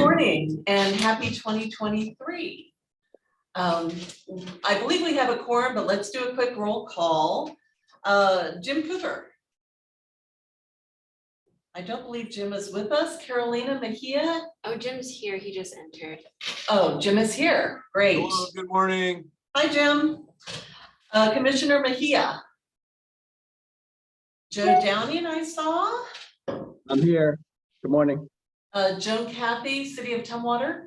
morning and happy 2023. I believe we have a quorum, but let's do a quick roll call. Jim Cooper. I don't believe Jim is with us. Carolina Mejia. Oh, Jim's here. He just entered. Oh, Jim is here. Great. Hello, good morning. Hi, Jim. Commissioner Mejia. Joe Downing, I saw. I'm here. Good morning. Joan Cathy, City of Tumwater.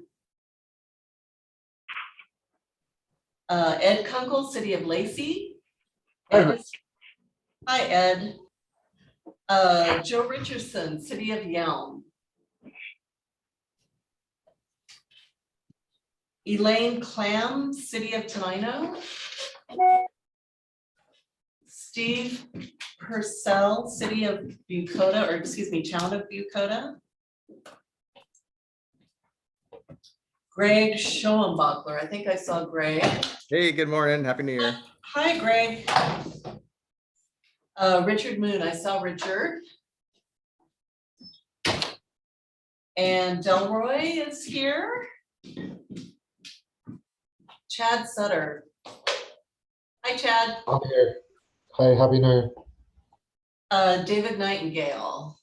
Ed Kunkel, City of Lacey. Ed is, hi, Ed. Joe Richardson, City of Yelm. Elaine Clam, City of Tenino. Steve Purcell, City of Bucota, or excuse me, Town of Bucota. Greg Schoenbachler, I think I saw Greg. Hey, good morning. Happy New Year. Hi, Greg. Richard Moon, I saw Richard. And Delroy is here. Chad Sutter. Hi, Chad. I'm here. Hi, happy New Year. David Nightingale.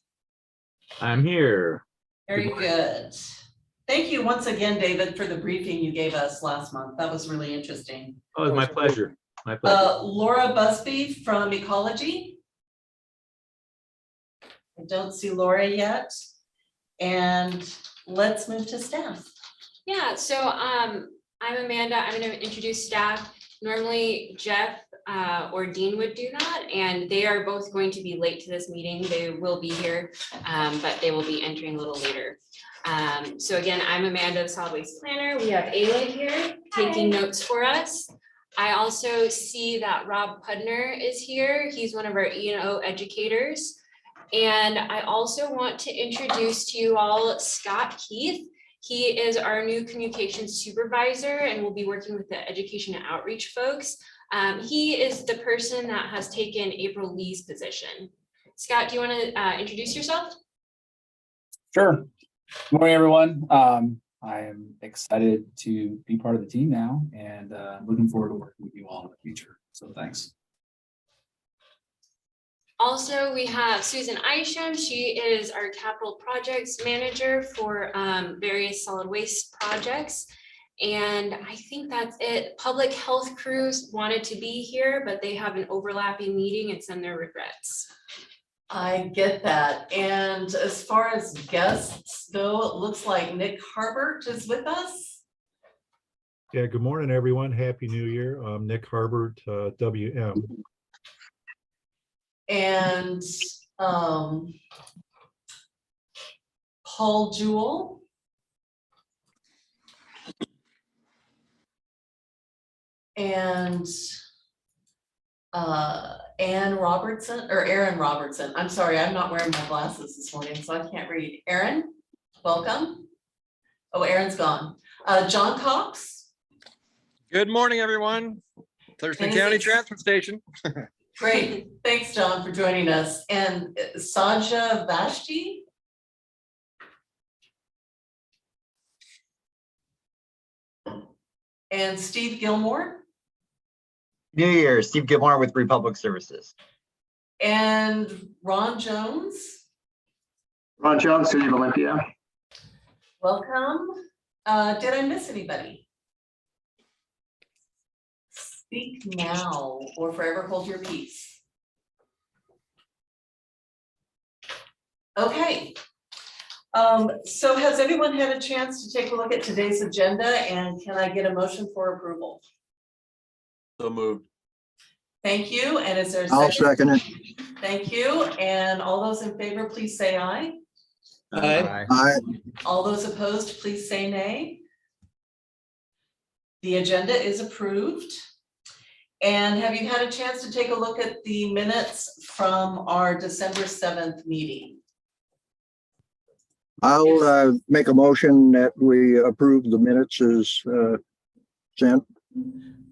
I'm here. Very good. Thank you once again, David, for the briefing you gave us last month. That was really interesting. Oh, it's my pleasure. My pleasure. Laura Busby from Ecology. I don't see Laura yet. And let's move to staff. Yeah, so I'm Amanda. I'm going to introduce staff. Normally Jeff or Dean would do that, and they are both going to be late to this meeting. They will be here, but they will be entering a little later. So again, I'm Amanda, the Solid Waste Planner. We have Ayla here taking notes for us. I also see that Rob Pudner is here. He's one of our E&O educators. And I also want to introduce to you all Scott Keith. He is our new communications supervisor and will be working with the education and outreach folks. He is the person that has taken April Lee's position. Scott, do you want to introduce yourself? Sure. Good morning, everyone. I am excited to be part of the team now and looking forward to working with you all in the future. So thanks. Also, we have Susan Isham. She is our capital projects manager for various solid waste projects. And I think that's it. Public health crews wanted to be here, but they have an overlapping meeting and send their regrets. I get that. And as far as guests go, it looks like Nick Harbert is with us. Yeah, good morning, everyone. Happy New Year. I'm Nick Harbert, WM. And Paul Jewell. And Ann Robertson or Aaron Robertson. I'm sorry, I'm not wearing my glasses this morning, so I can't read. Aaron, welcome. Oh, Aaron's gone. John Cox. Good morning, everyone. Thurston County Transfer Station. Great. Thanks, John, for joining us. And Saja Vashti. And Steve Gilmore. New Year, Steve Gilmore with Republic Services. And Ron Jones. Ron Jones, City of Olympia. Welcome. Did I miss anybody? Speak now or forever hold your peace. Okay. So has everyone had a chance to take a look at today's agenda, and can I get a motion for approval? So moved. Thank you. And is there a I'll second it. Thank you. And all those in favor, please say aye. Aye. Aye. All those opposed, please say nay. The agenda is approved. And have you had a chance to take a look at the minutes from our December 7th meeting? I'll make a motion that we approve the minutes as sent.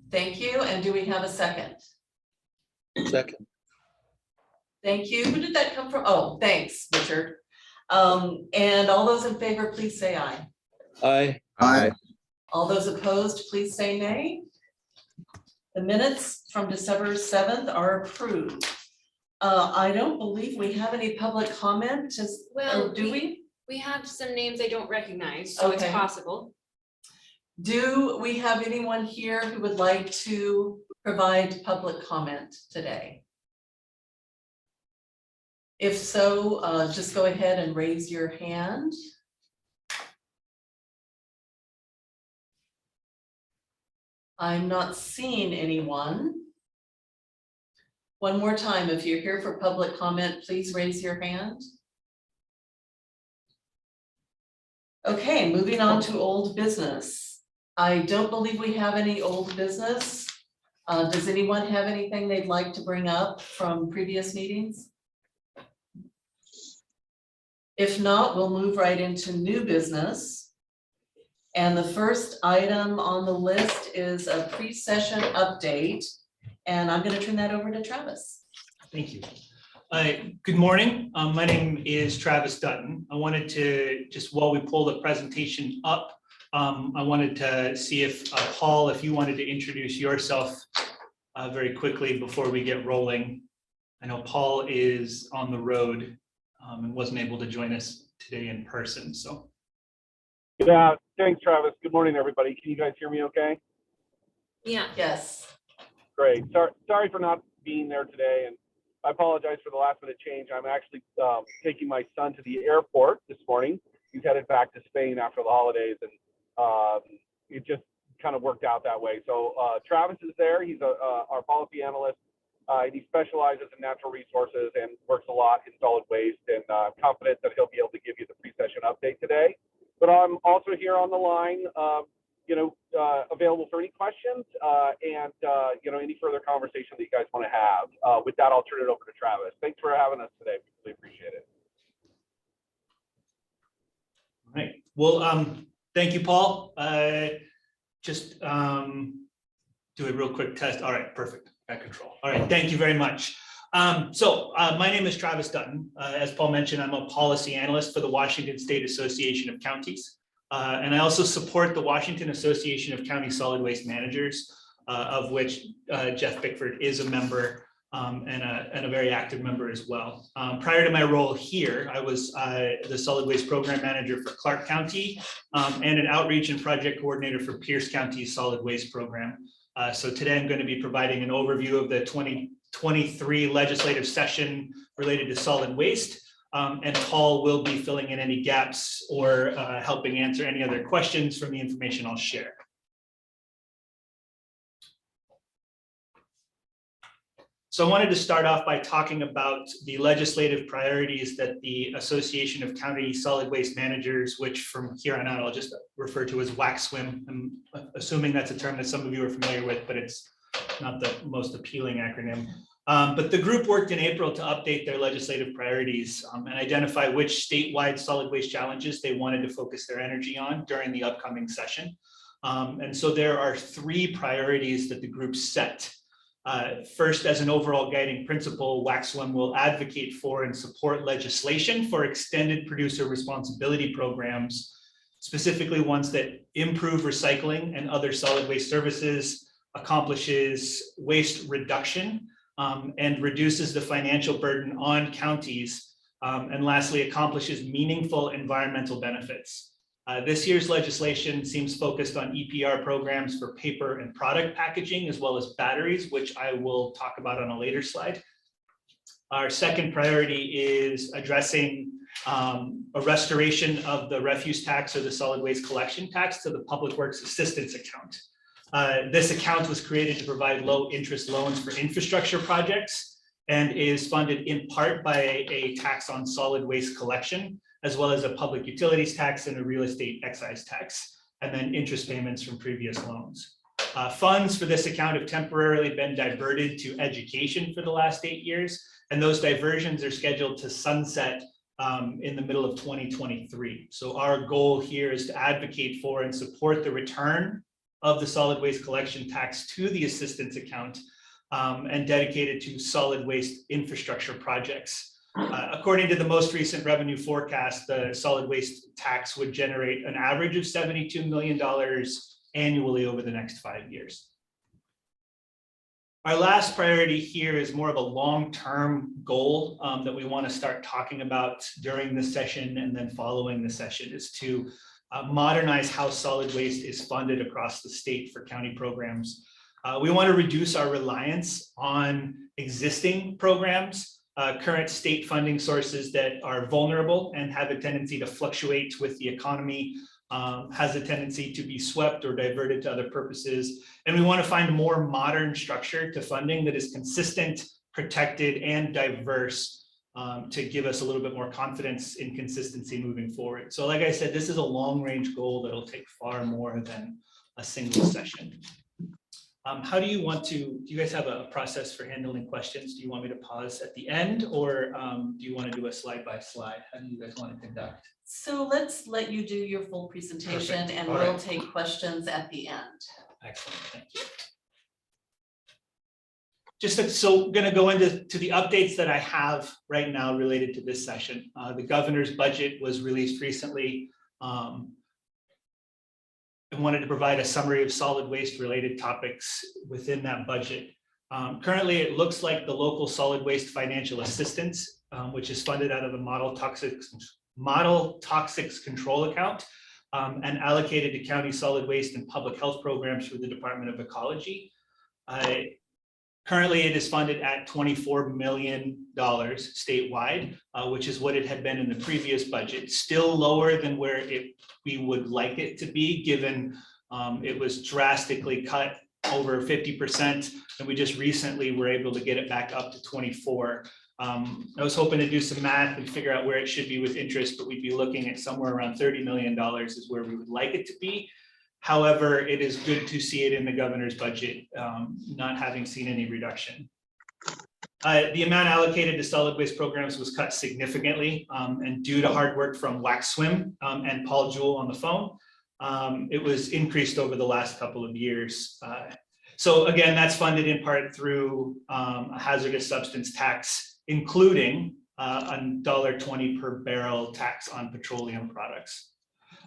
Thank you. And do we have a second? Second. Thank you. Who did that come from? Oh, thanks, Richard. And all those in favor, please say aye. Aye. Aye. All those opposed, please say nay. The minutes from December 7th are approved. I don't believe we have any public comment, Well, do we? We have some names I don't recognize, so it's Okay. possible. Do we have anyone here who would like to provide public comment today? If so, just go ahead and raise your hand. I'm not seeing anyone. One more time, if you're here for public comment, please raise your hand. Okay, moving on to old business. I don't believe we have any old business. Does anyone have anything they'd like to bring up from previous meetings? If not, we'll move right into new business. And the first item on the list is a pre-session update. And I'm going to turn that over to Travis. Thank you. Good morning. My name is Travis Dutton. I wanted to, just while we pull the presentation up, I wanted to see if Paul, if you wanted to introduce yourself very quickly before we get rolling. I know Paul is on the road and wasn't able to join us today in person, so. Yeah, thanks, Travis. Good morning, everybody. Can you guys hear me okay? Yeah. Yes. Great. Sorry for not being there today, and I apologize for the last minute change. I'm actually taking my son to the airport this morning. He's headed back to Spain after the holidays, and it just kind of worked out that way. So Travis is there. He's our policy analyst. And he specializes in natural resources and works a lot in solid waste, and I'm confident that he'll be able to give you the pre-session update today. But I'm also here on the line, available for any questions and any further conversation that you guys want to have. With that, I'll turn it over to Travis. Thanks for having us today. We really appreciate it. All right. Well, thank you, Paul. Just do a real quick test. All right, perfect. Got control. All right, thank you very much. My name is Travis Dutton. As Paul mentioned, I'm a policy analyst for the Washington State Association of Counties. And I also support the Washington Association of County Solid Waste Managers, of which Jeff Bickford is a member and a very active member as well. Prior to my role here, I was the solid waste program manager for Clark County and an outreach and project coordinator for Pierce County's solid waste program. So today I'm going to be providing an overview of the 2023 legislative session related to solid waste. And Paul will be filling in any gaps or helping answer any other questions from the information I'll share. So I wanted to start off by talking about the legislative priorities that the Association of County Solid Waste Managers, which from here on out, I'll just refer to as WAC-SWIM. I'm assuming that's a term that some of you are familiar with, but it's not the most appealing acronym. But the group worked in April to update their legislative priorities and identify which statewide solid waste challenges they wanted to focus their energy on during the upcoming session. And so there are 3 priorities that the group set. First, as an overall guiding principle, WAC-SWIM will advocate for and support legislation for extended producer responsibility programs, specifically ones that improve recycling and other solid waste services, accomplishes waste reduction, and reduces the financial burden on counties, and lastly, accomplishes meaningful environmental benefits. This year's legislation seems focused on EPR programs for paper and product packaging, as well as batteries, which I will talk about on a later slide. Our second priority is addressing a restoration of the refuse tax or the solid waste collection tax to the Public Works Assistance Account. This account was created to provide low interest loans for infrastructure projects and is funded in part by a tax on solid waste collection, as well as a public utilities tax and a real estate excise tax, and then interest payments from previous loans. Funds for this account have temporarily been diverted to education for the last 8 years, and those diversions are scheduled to sunset in the middle of 2023. So our goal here is to advocate for and support the return of the solid waste collection tax to the assistance account and dedicate it to solid waste infrastructure projects. According to the most recent revenue forecast, the solid waste tax would generate an average of $72 million annually over the next 5 years. Our last priority here is more of a long-term goal that we want to start talking about during the session and then following the session, is to modernize how solid waste is funded across the state for county programs. We want to reduce our reliance on existing programs, current state funding sources that are vulnerable and have a tendency to fluctuate with the economy, has a tendency to be swept or diverted to other purposes. And we want to find a more modern structure to funding that is consistent, protected, and diverse, to give us a little bit more confidence in consistency moving forward. So like I said, this is a long-range goal that'll take far more than a single session. How do you want to, do you guys have a process for handling questions? Do you want me to pause at the end, or do you want to do a slide by slide? How do you guys want to conduct? So let's let you do your full presentation. Perfect. And All we'll right. take questions at the end. Excellent, thank you. So going to go into the updates that I have right now related to this session. The governor's budget was released recently. I wanted to provide a summary of solid waste related topics within that budget. Currently, it looks like the local solid waste financial assistance, which is funded out of the model toxics control account and allocated to county solid waste and public health programs through the Department of Ecology. Currently, it is funded at $24 million statewide, which is what it had been in the previous budget. Still lower than where we would like it to be, given it was drastically cut over 50%, and we just recently were able to get it back up to 24. I was hoping to do some math and figure out where it should be with interest, but we'd be looking at somewhere around $30 million is where we would like it to be. However, it is good to see it in the governor's budget, not having seen any reduction. The amount allocated to solid waste programs was cut significantly, and due to hard work from WAC and Paul Jewell on the phone, it was increased over the last couple of years. So again, that's funded in part through a hazardous substance tax, including a $1.20 per barrel tax on petroleum products.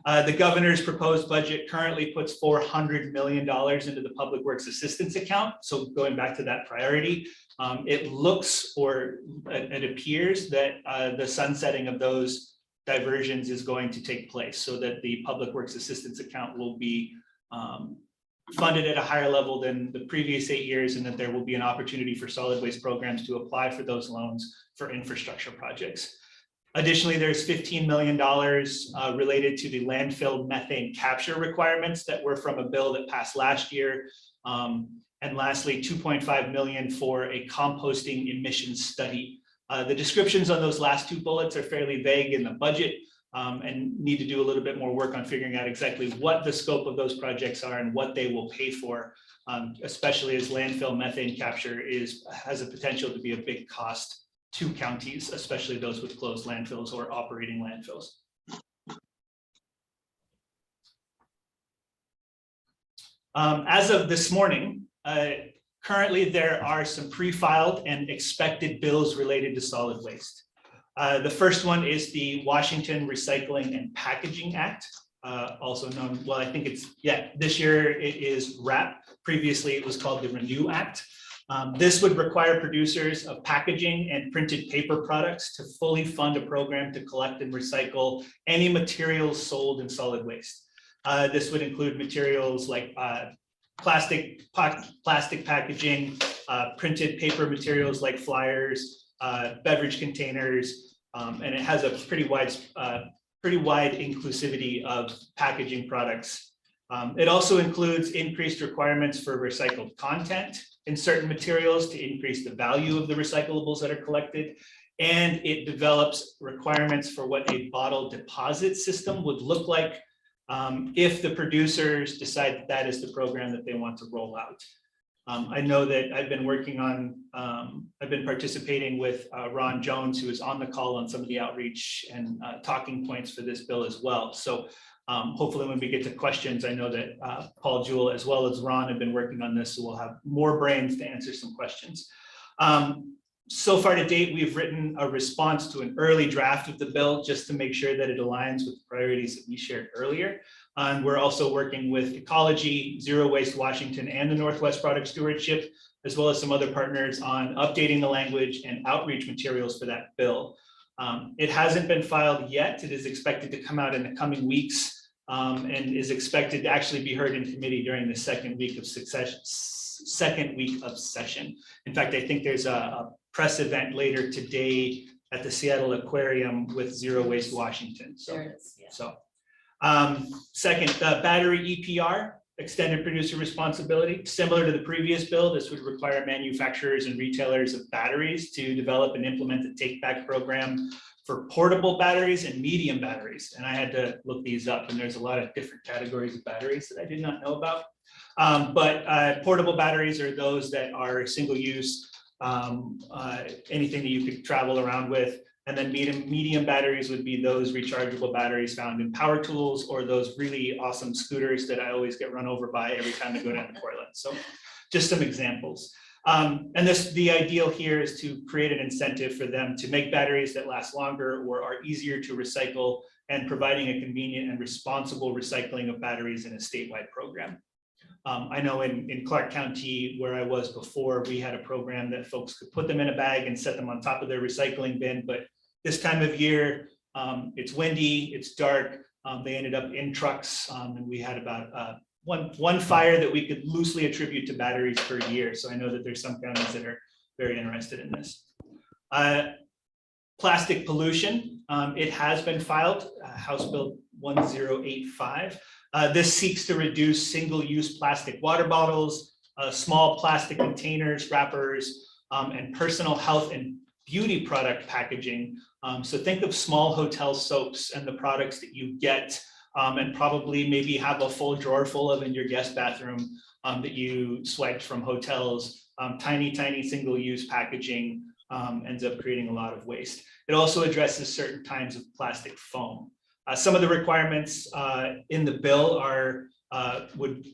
The governor's proposed budget currently puts $400 million into the public works assistance account. So going back to that priority, it looks, or it appears that the sunsetting of those diversions is going to take place, so that the public works assistance account will be funded at a higher level than the previous 8 years, and that there will be an opportunity for solid waste programs to apply for those loans for infrastructure projects. Additionally, there's $15 million related to the landfill methane capture requirements that were from a bill that passed last year. And lastly, $2.5 million for a composting emissions study. The descriptions on those last two bullets are fairly vague in the budget, and need to do a little bit more work on figuring out exactly what the scope of those projects are and what they will pay for, especially as landfill methane capture has a potential to be a big cost to counties, especially those with closed landfills or operating landfills. As of this morning, currently there are some pre-filed and expected bills related to solid waste. The first one is the Washington Recycling and Packaging Act, also known, well, I think it's, this year it is WRAP. Previously, it was called the Renew Act. This would require producers of packaging and printed paper products to fully fund a program to collect and recycle any materials sold in solid waste. This would include materials like plastic packaging, printed paper materials like flyers, beverage containers, and it has a pretty wide inclusivity of packaging products. It also includes increased requirements for recycled content in certain materials to increase the value of the recyclables that are collected. And it develops requirements for what a bottle deposit system would look like if the producers decide that that is the program that they want to roll out. I know that I've been working on, I've been participating with Ron Jones, who is on the call on some of the outreach and talking points for this bill as well. So hopefully when we get to questions, I know that Paul Jewell as well as Ron have been working on this, so we'll have more brains to answer some questions. So far to date, we've written a response to an early draft of the bill just to make sure that it aligns with the priorities that we shared earlier. And we're also working with Ecology, Zero Waste Washington, and the Northwest Product Stewardship, as well as some other partners on updating the language and outreach materials for that bill. It hasn't been filed yet. It is expected to come out in the coming weeks and is expected to actually be heard in committee during the second week of session. In fact, I think there's a press event later today at the Seattle Aquarium with Zero Waste Washington. So, There it is, yeah. Second, the battery EPR, extended producer responsibility. Similar to the previous bill, this would require manufacturers and retailers of batteries to develop and implement a take-back program for portable batteries and medium batteries. And I had to look these up, and there's a lot of different categories of batteries that I did not know about. But portable batteries are those that are single use, anything that you could travel around with. And then medium batteries would be those rechargeable batteries found in power tools or those really awesome scooters that I always get run over by every time I go down to Portland. So just some examples. And the ideal here is to create an incentive for them to make batteries that last longer or are easier to recycle, and providing a convenient and responsible recycling of batteries in a statewide program. I know in Clark County, where I was before, we had a program that folks could put them in a bag and set them on top of their recycling bin. But this time of year, it's windy, it's dark. They ended up in trucks, and we had about one fire that we could loosely attribute to batteries per year. So I know that there's some counties that are very interested in this. Plastic pollution, it has been filed, House Bill 1085. This seeks to reduce single-use plastic water bottles, small plastic containers, wrappers, and personal health and beauty product packaging. So think of small hotel soaps and the products that you get and probably maybe have a full drawer full of in your guest bathroom that you swiped from hotels. Tiny single-use packaging ends up creating a lot of waste. It also addresses certain kinds of plastic foam. Some of the requirements in the bill are would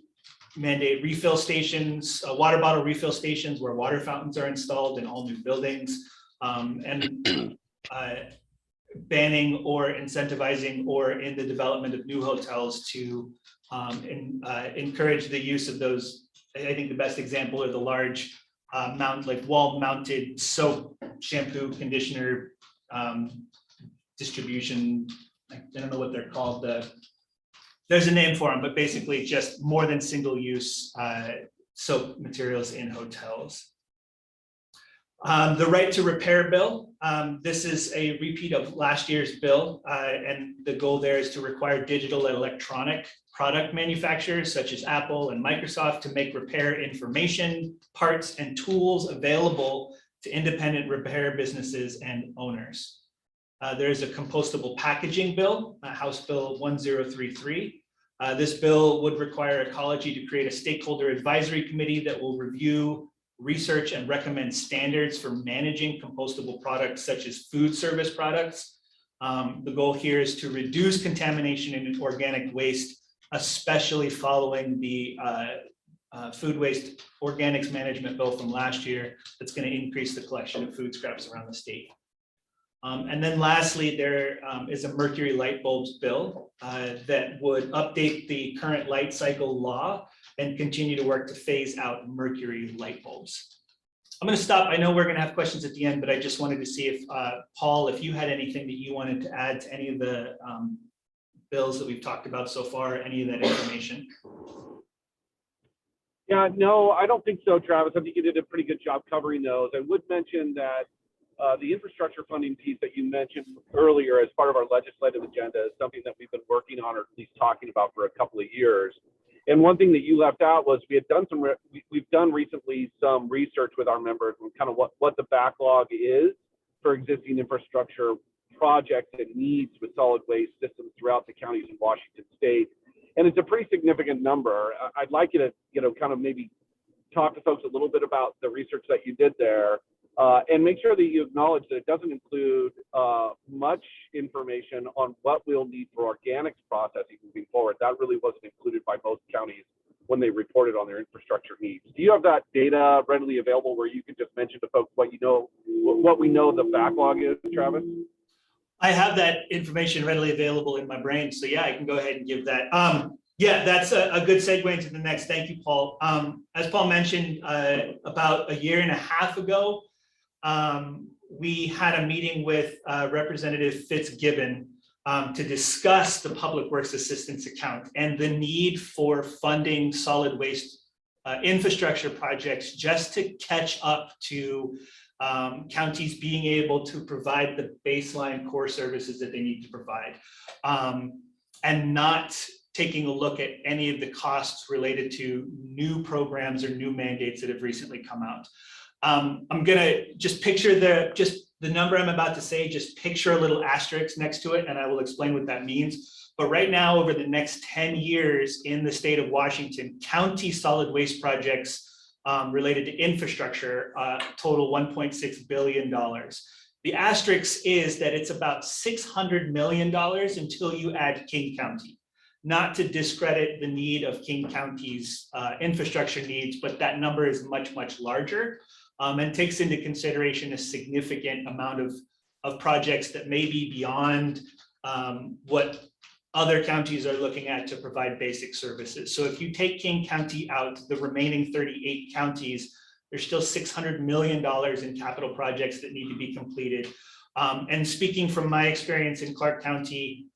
mandate refill stations, water bottle refill stations where water fountains are installed in all new buildings, and banning or incentivizing or in the development of new hotels to encourage the use of those. I think the best example are the large wall-mounted soap, shampoo, conditioner distribution. I don't know what they're called. There's a name for them, but basically just more than single-use soap materials in hotels. The right to repair bill. This is a repeat of last year's bill, and the goal there is to require digital and electronic product manufacturers such as Apple and Microsoft to make repair information, parts, and tools available to independent repair businesses and owners. There is a compostable packaging bill, House Bill 1033. This bill would require Ecology to create a stakeholder advisory committee that will review, research, and recommend standards for managing compostable products such as food service products. The goal here is to reduce contamination in organic waste, especially following the food waste organics management bill from last year that's going to increase the collection of food scraps around the state. And then lastly, there is a mercury light bulbs bill that would update the current light cycle law and continue to work to phase out mercury light bulbs. I'm going to stop. I know we're going to have questions at the end, but I just wanted to see if, Paul, if you had anything that you wanted to add to any of the bills that we've talked about so far, any of that information. Yeah, no, I don't think so, Travis. I think you did a pretty good job covering those. I would mention that the infrastructure funding piece that you mentioned earlier as part of our legislative agenda is something that we've been working on, or at least talking about, for a couple of years. And one thing that you left out was we've done recently some research with our members on kind of what the backlog is for existing infrastructure projects and needs with solid waste systems throughout the counties in Washington State. And it's a pretty significant number. I'd like you to, kind of maybe talk to folks a little bit about the research that you did there, and make sure that you acknowledge that it doesn't include much information on what we'll need for organics processing moving forward. That really wasn't included by most counties when they reported on their infrastructure needs. Do you have that data readily available where you can just mention to folks what we know the backlog is, Travis? I have that information readily available in my brain. So yeah, I can go ahead and give that. Yeah, that's a good segue into the next. Thank you, Paul. As Paul mentioned, about a year and a half ago, we had a meeting with Representative Fitzgibbon to discuss the Public Works Assistance Account and the need for funding solid waste infrastructure projects just to catch up to counties being able to provide the baseline core services that they need to provide, and not taking a look at any of the costs related to new programs or new mandates that have recently come out. I'm gonna just picture the number I'm about to say, just picture a little asterisk next to it, and I will explain what that means. But right now, over the next 10 years in the state of Washington, county solid waste projects related to infrastructure total $1.6 billion. The asterisk is that it's about $600 million until you add King County. Not to discredit the need of King County's infrastructure needs, but that number is much, much larger and takes into consideration a significant amount of projects that may be beyond what other counties are looking at to provide basic services. So if you take King County out, the remaining 38 counties, there's still $600 million in capital projects that need to be completed. And speaking from my experience in Clark County,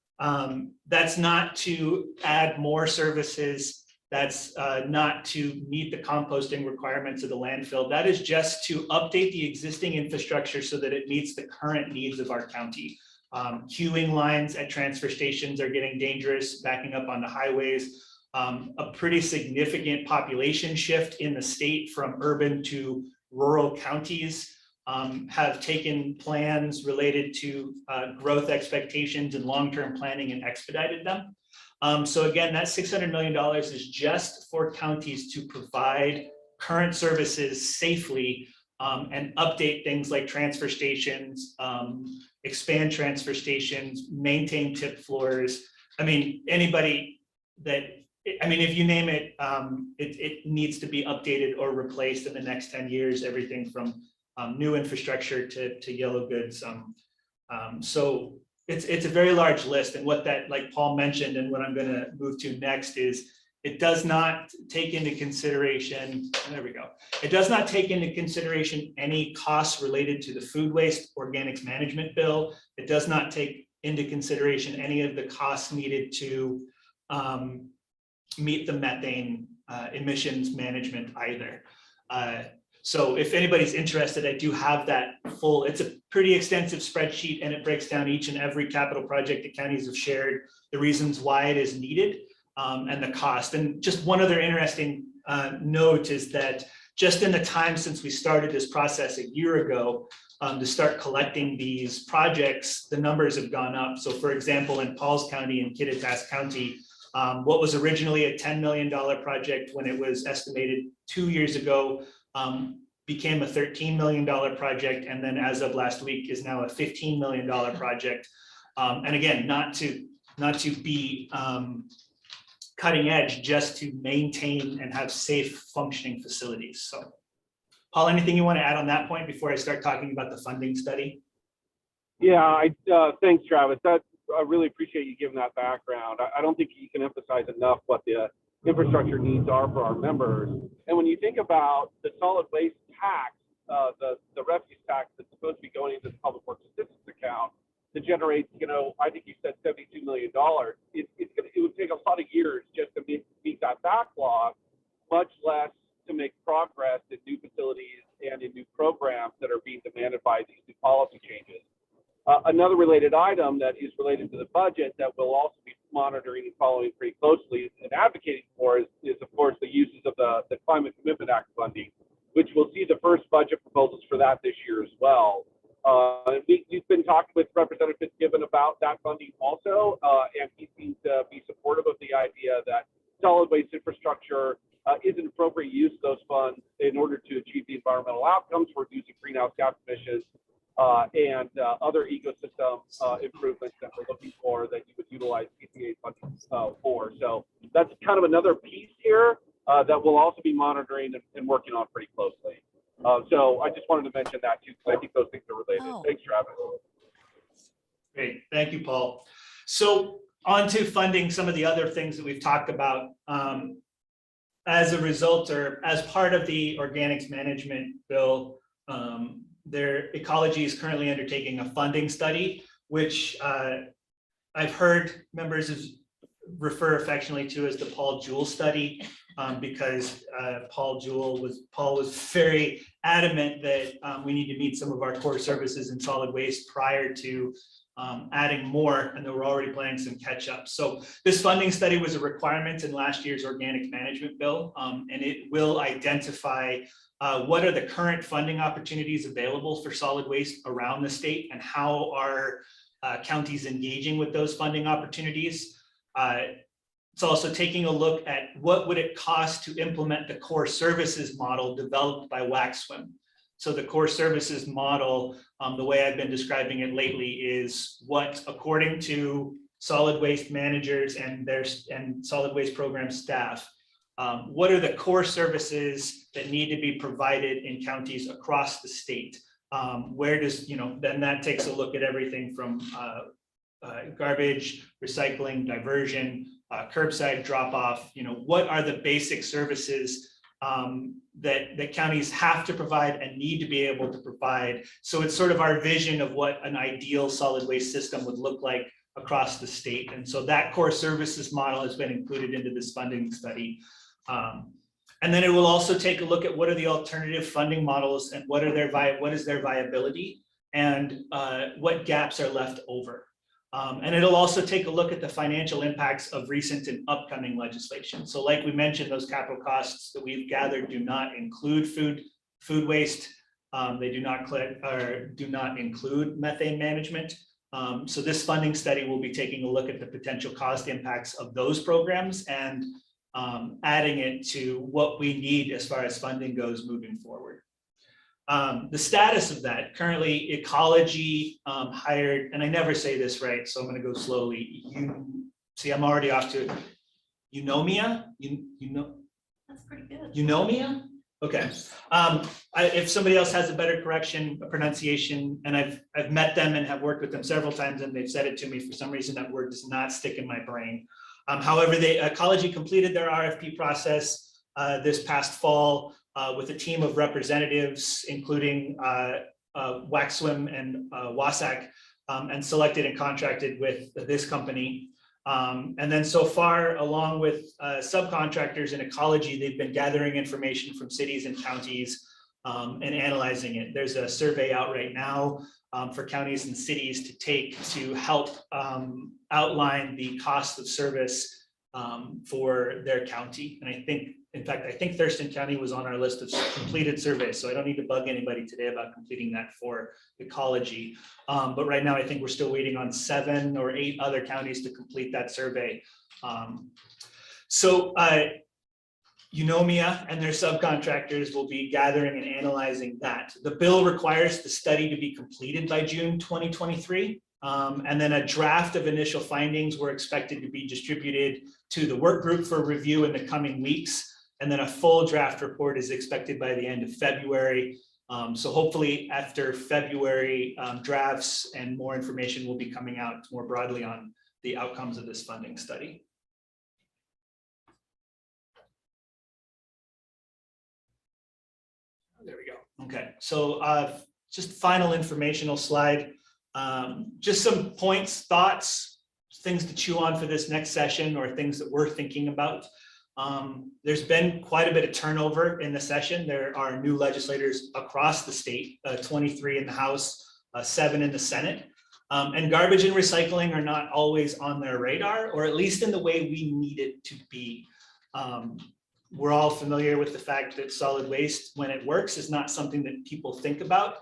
that's not to add more services. That's not to meet the composting requirements of the landfill. That is just to update the existing infrastructure so that it meets the current needs of our county. Queuing lines at transfer stations are getting dangerous, backing up onto highways. A pretty significant population shift in the state from urban to rural counties have taken plans related to growth expectations and long-term planning and expedited them. So again, that $600 million is just for counties to provide current services safely and update things like transfer stations, expand transfer stations, maintain tip floors. I mean, anybody that, I mean, if you name it, it needs to be updated or replaced in the next 10 years, everything from new infrastructure to yellow goods. So it's a very large list. And what that, like Paul mentioned, and what I'm going to move to next is, it does not take into consideration, there we go. It does not take into consideration any costs related to the food waste organics management bill. It does not take into consideration any of the costs needed to meet the methane emissions management either. So if anybody's interested, I do have that full, it's a pretty extensive spreadsheet, and it breaks down each and every capital project that counties have shared, the reasons why it is needed, and the cost. And just one other interesting note is that just in the time since we started this process a year ago to start collecting these projects, the numbers have gone up. So for example, in Pauls County and Kittitas County, what was originally a $10 million project when it was estimated 2 years ago became a $13 million project, and then as of last week is now a $15 million project. And again, not to be cutting edge, just to maintain and have safe functioning facilities. So Paul, anything you want to add on that point before I start talking about the funding study? Yeah, thanks, Travis. I really appreciate you giving that background. I don't think you can emphasize enough what the infrastructure needs are for our members. And when you think about the solid waste tax, the refuse tax that's supposed to be going into the Public Works Assistance Account to generate, I think you said $72 million, it would take a lot of years just to meet that backlog, much less to make progress in new facilities and in new programs that are being demanded by these new policy changes. Another related item that is related to the budget that we'll also be monitoring and following pretty closely and advocating for is of course, the uses of the Climate Commitment Act funding, which we'll see the first budget proposals for that this year as well. We've been talking with Representative Fitzgibbon about that funding also, and he seems to be supportive of the idea that solid waste infrastructure is an appropriate use of those funds in order to achieve the environmental outcomes for reducing greenhouse gas emissions and other ecosystem improvements that we're looking for that you would utilize PCA funding for. So that's kind of another piece here. that we'll also be monitoring and working on pretty closely. So I just wanted to mention that too, because I think those things are related. Thanks, Travis. Great, thank you, Paul. So on to funding some of the other things that we've talked about. As a result or as part of the organics management bill, their ecology is currently undertaking a funding study, which I've heard members refer affectionately to as the Paul Jewell study, because Paul was very adamant that we need to meet some of our core services in solid waste prior to adding more, and that we're already planning some catch up. So this funding study was a requirement in last year's organic management bill, and it will identify what are the current funding opportunities available for solid waste around the state, and how are counties engaging with those funding opportunities. It's also taking a look at what would it cost to implement the core services model developed by WACSWM. So the core services model, the way I've been describing it lately, is what, according to solid waste managers and solid waste program staff, what are the core services that need to be provided in counties across the state? Where does, then that takes a look at everything from garbage, recycling, diversion, curbside drop off. What are the basic services that counties have to provide and need to be able to provide? So it's sort of our vision of what an ideal solid waste system would look like across the state. And so that core services model has been included into this funding study. And then it will also take a look at what are the alternative funding models and what is their viability, and what gaps are left over. And it'll also take a look at the financial impacts of recent and upcoming legislation. So like we mentioned, those capital costs that we've gathered do not include food waste. They do not include methane management. So this funding study will be taking a look at the potential cost impacts of those programs and adding it to what we need as far as funding goes moving forward. The status of that, currently ecology hired, and I never say this right, so I'm going to go slowly. I'm already off to Eunomia. That's pretty good. Eunomia? Okay. If somebody else has a better pronunciation, and I've met them and have worked with them several times, and they've said it to me, for some reason that word does not stick in my brain. However, ecology completed their RFP process this past fall with a team of representatives, including WACSWM and WASAC, and selected and contracted with this company. And then so far, along with subcontractors in ecology, they've been gathering information from cities and counties and analyzing it. There's a survey out right now for counties and cities to take to help outline the cost of service for their county. And I think Thurston County was on our list of completed surveys, so I don't need to bug anybody today about completing that for ecology. But right now, I think we're still waiting on 7 or 8 other counties to complete that survey. Eunomia and their subcontractors will be gathering and analyzing that. The bill requires the study to be completed by June 2023. And then a draft of initial findings were expected to be distributed to the work group for review in the coming weeks. And then a full draft report is expected by the end of February. So hopefully after February, drafts and more information will be coming out more broadly on the outcomes of this funding study. There we go. Okay, so just final informational slide. Just some points, thoughts, things to chew on for this next session, or things that we're thinking about. There's been quite a bit of turnover in the session. There are new legislators across the state, 23 in the House, 7 in the Senate. And garbage and recycling are not always on their radar, or at least in the way we need it to be. We're all familiar with the fact that solid waste, when it works, is not something that people think about.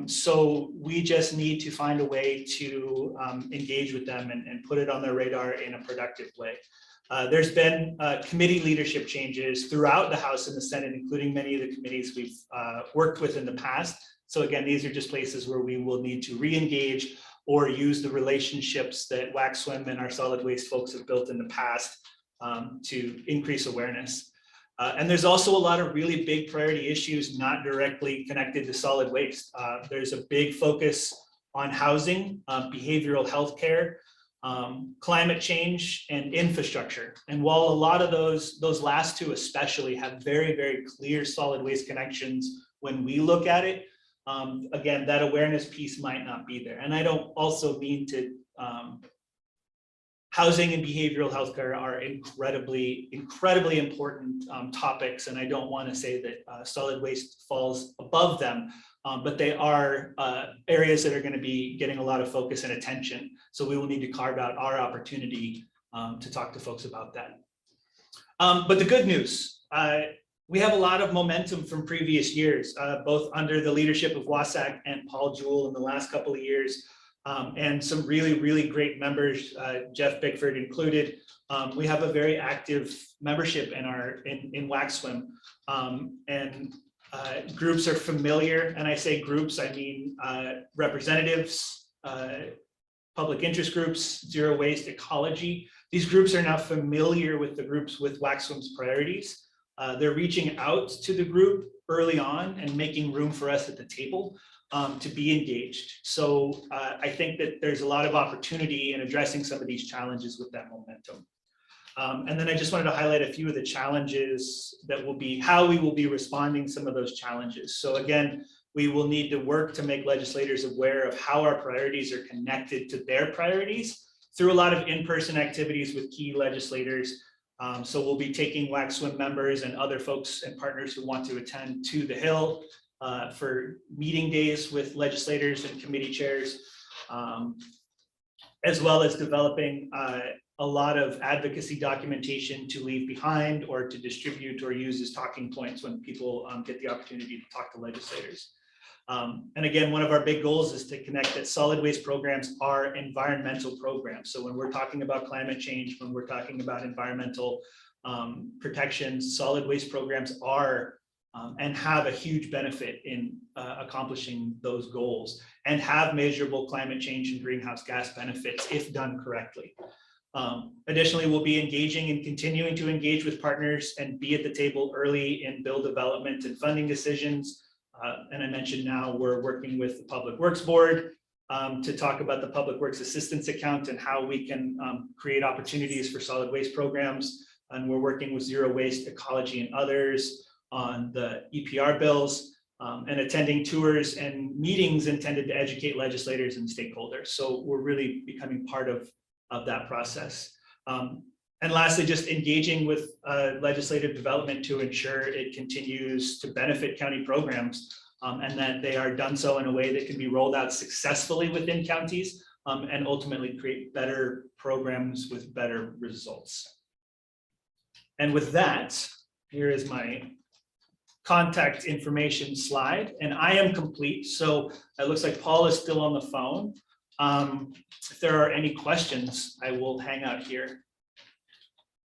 So we just need to find a way to engage with them and put it on their radar in a productive way. There's been committee leadership changes throughout the House and the Senate, including many of the committees we've worked with in the past. So again, these are just places where we will need to re-engage or use the relationships that WACSWM and our solid waste folks have built in the past to increase awareness. And there's also a lot of really big priority issues not directly connected to solid waste. There's a big focus on housing, behavioral health care, climate change, and infrastructure. And while a lot of those last two especially have very, very clear solid waste connections when we look at it, again, that awareness piece might not be there. And I don't also mean to, housing and behavioral health care are incredibly important topics. And I don't want to say that solid waste falls above them, but they are areas that are going to be getting a lot of focus and attention. So we will need to carve out our opportunity to talk to folks about that. But the good news, we have a lot of momentum from previous years, both under the leadership of SWAC and Paul Jewell in the last couple of years, and some really, really great members, Jeff Bickford included. We have a very active membership in WAC and groups are familiar, and I say groups, I mean representatives, public interest groups, zero waste, ecology. These groups are now familiar with the groups with WAC priorities. They're reaching out to the group early on and making room for us at the table to be engaged. So I think that there's a lot of opportunity in addressing some of these challenges with that momentum. And then I just wanted to highlight a few of the challenges that will be, how we will be responding to some of those challenges. So again, we will need to work to make legislators aware of how our priorities are connected to their priorities through a lot of in-person activities with key legislators. So we'll be taking WAC members and other folks and partners who want to attend to the Hill for meeting days with legislators and committee chairs, as well as developing a lot of advocacy documentation to leave behind or to distribute or use as talking points when people get the opportunity to talk to legislators. And again, one of our big goals is to connect that solid waste programs are environmental programs. So when we're talking about climate change, when we're talking about environmental protections, solid waste programs are and have a huge benefit in accomplishing those goals and have measurable climate change and greenhouse gas benefits if done correctly. Additionally, we'll be engaging and continuing to engage with partners and be at the table early in bill development and funding decisions. And I mentioned now we're working with the Public Works Board to talk about the Public Works Assistance Account and how we can create opportunities for solid waste programs. And we're working with Zero Waste, Ecology, and others on the EPR bills and attending tours and meetings intended to educate legislators and stakeholders. So we're really becoming part of that process. And lastly, just engaging with legislative development to ensure it continues to benefit county programs and that they are done so in a way that can be rolled out successfully within counties and ultimately create better programs with better results. And with that, here is my contact information slide, and I am complete. So it looks like Paul is still on the phone. If there are any questions, I will hang out here.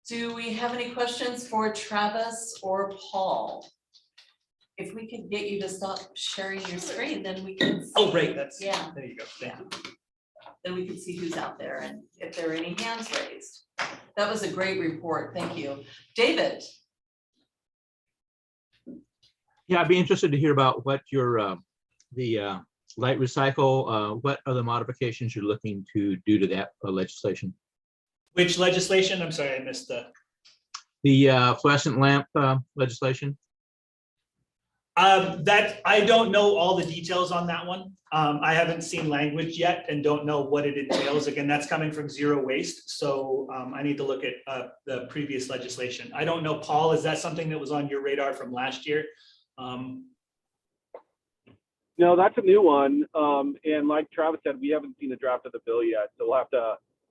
Do we have any questions for Travis or Paul? If we could get you to stop sharing your screen, then we can. See, oh, right, that's, yeah. There you go, thank you. Then we can see who's out there and if there are any hands raised. That was a great report, thank you. David. Yeah, I'd be interested to hear about what your, the light recycle, what are the modifications you're looking to do to that legislation? Which legislation? I'm sorry, I missed the fluorescent lamp legislation. That I don't know all the details on that one. I haven't seen language yet and don't know what it entails. Again, that's coming from Zero Waste. So I need to look at the previous legislation. I don't know, Paul, is that something that was on your radar from last year? No, that's a new one. And like Travis said, we haven't seen a draft of the bill yet. So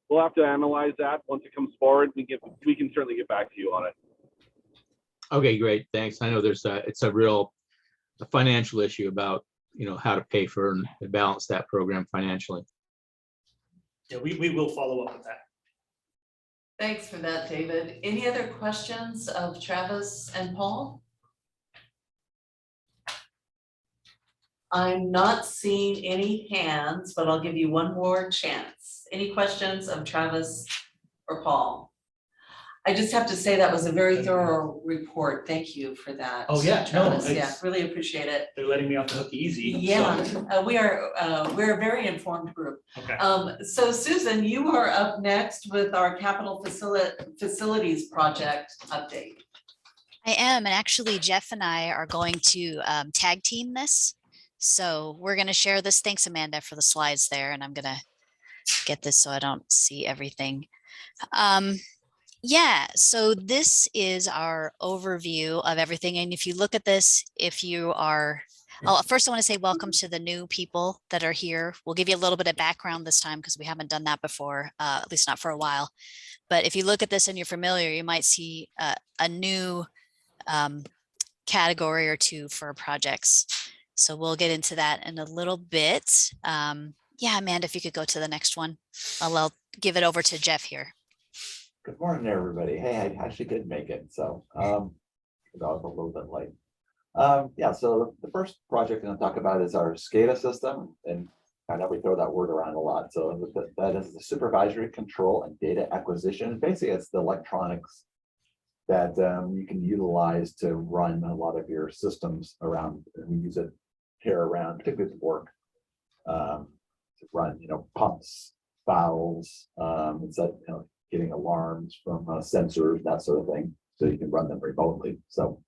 we'll have to analyze that once it comes forward. We can certainly get back to you on it. Okay, great. Thanks. I know there's it's a real financial issue about, you know, how to pay for and balance that program financially. Yeah, we will follow up with that. Thanks for that, David. Any other questions of Travis and Paul? I'm not seeing any hands, but I'll give you one more chance. Any questions of Travis or Paul? I just have to say that was a very thorough report. Thank you for that. Oh, yeah, no, Travis. Yeah, it's- really appreciate it. They're letting me off the hook easy. so- Yeah, we're a very informed group. Okay. So Susan, you are up next with our capital facilities project update. I am, and actually Jeff and I are going to tag team this. So we're going to share this. Thanks, Amanda, for the slides there. And I'm going to get this so I don't see everything. Yeah, so this is our overview of everything. And if you look at this, if you are, first I want to say welcome to the new people that are here. We'll give you a little bit of background this time because we haven't done that before, at least not for a while. But if you look at this and you're familiar, you might see a new category or two for projects. So we'll get into that in a little bit. Yeah, Amanda, if you could go to the next one, I'll give it over to Jeff here. Good morning, everybody. Hey, I actually did make it, so I was a little bit late. Yeah, so the first project I'm gonna talk about is our SCADA system, and I know we throw that word around a lot. So that is the supervisory control and data acquisition. Basically, it's the electronics that you can utilize to run a lot of your systems around. We use it here around, particularly at work, to run, pumps, valves, getting alarms from sensors, that sort of thing, so you can run them remotely. So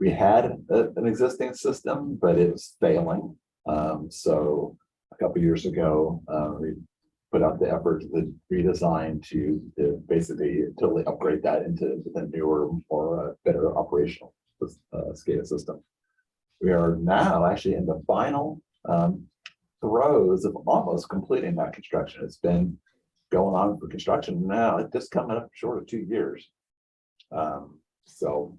we had an existing system, but it was failing. So a couple of years ago, we put out the effort to redesign to basically totally upgrade that into the newer, more better operational SCADA system. We are now actually in the final throes of almost completing that construction. It's been going on for construction now, it's just coming up short of 2 years. So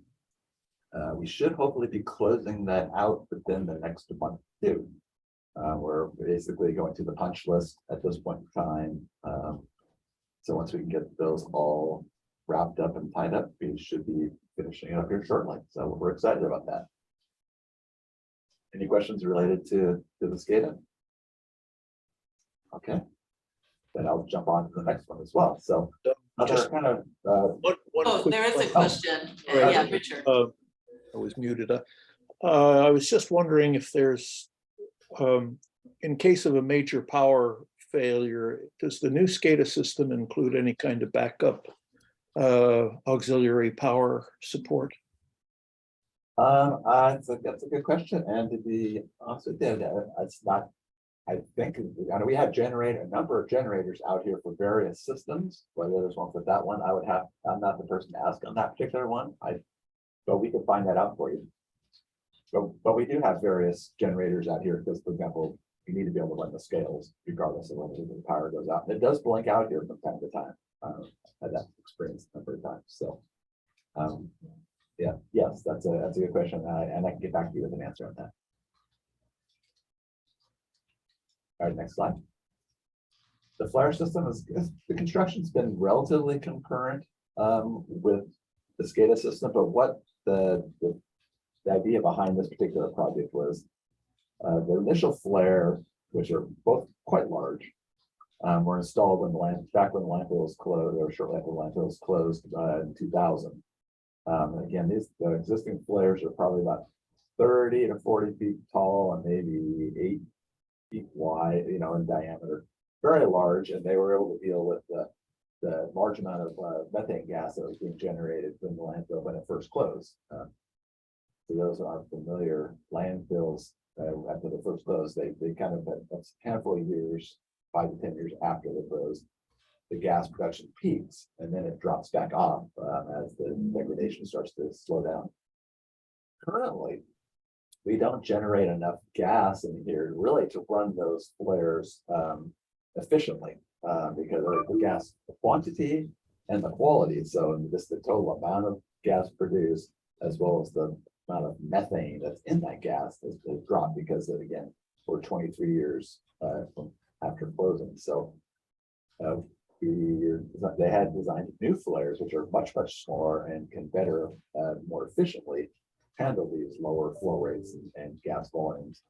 we should hopefully be closing that out within the next month too. We're basically going through the punch list at this point in time. So once we can get those all wrapped up and tied up, we should be finishing it up here shortly. So we're excited about that. Any questions related to the SCADA? Okay. Then I'll jump on to the next one as well. So another kind of Oh, there is a question. Right. Yeah, Richard. I was muted. I was just wondering if there's, in case of a major power failure, does the new SCADA system include any kind of backup auxiliary power support? That's a good question. And to be honest with you, it's not. I think we have a number of generators out here for various systems. Whether there's one for that one, I'm not the person to ask on that particular one. But we can find that out for you. But we do have various generators out here because, for example, you need to be able to run the scales regardless of whether the power goes out. And it does blink out here from time to time. I've had that experience a number of times. So, yeah, yes, that's a good question, and I can get back to you with an answer on that. All right, next slide. The flare system the construction's been relatively concurrent with the SCADA system, but what the idea behind this particular project was the initial flare, which are both quite large, were installed when back when the landfill was closed, or shortly after the landfill was closed in 2000. And again, the existing flares are probably about 30 to 40 feet tall and maybe 8 feet wide, in diameter, very large, and they were able to deal with the large amount of methane gas that was being generated from the landfill when it first closed. For those who aren't familiar, landfills after the first close, they kind of had a handful of years, 5 to 10 years after the close, the gas production peaks, and then it drops back off as the degradation starts to slow down. Currently, we don't generate enough gas in here really to run those flares efficiently because of the gas quantity and the quality. So just the total amount of gas produced, as well as the amount of methane that's in that gas has dropped because of, again, we're 23 years from after closing. So they had designed new flares, which are much smaller and can better, more efficiently handle these lower flow rates and gas volumes.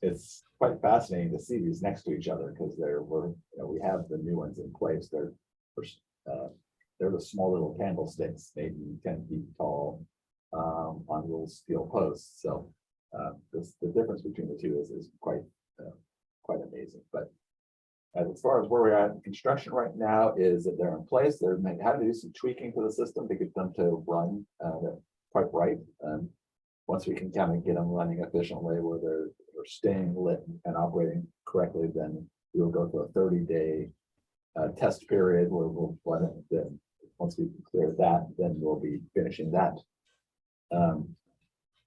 It's quite fascinating to see these next to each other because we have the new ones in place. They're they're the small little candlesticks, maybe 10 feet tall, on little steel posts. So the difference between the two is quite amazing. But as far as where we're at in construction right now is that they're in place. They're had to do some tweaking to the system to get them to run quite right. Once we can kind of get them running efficiently, where they're staying lit and operating correctly, then we'll go through a 30-day test period where we'll run it. Then once we clear that, then we'll be finishing that,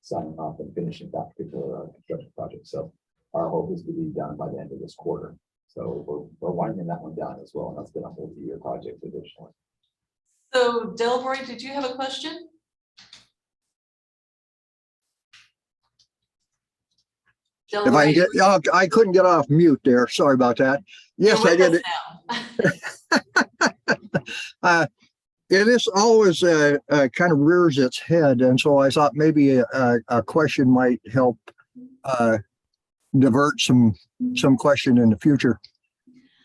signing off and finishing that particular construction project. So our hope is to be done by the end of this quarter. So we're winding that one down as well, and that's been a multi-year project additionally. So Delroy, did you have a question? If I can get, I couldn't get off mute there. Sorry about that. Yes, I did. This always kind of rears its head, and so I thought maybe a question might help divert some question in the future.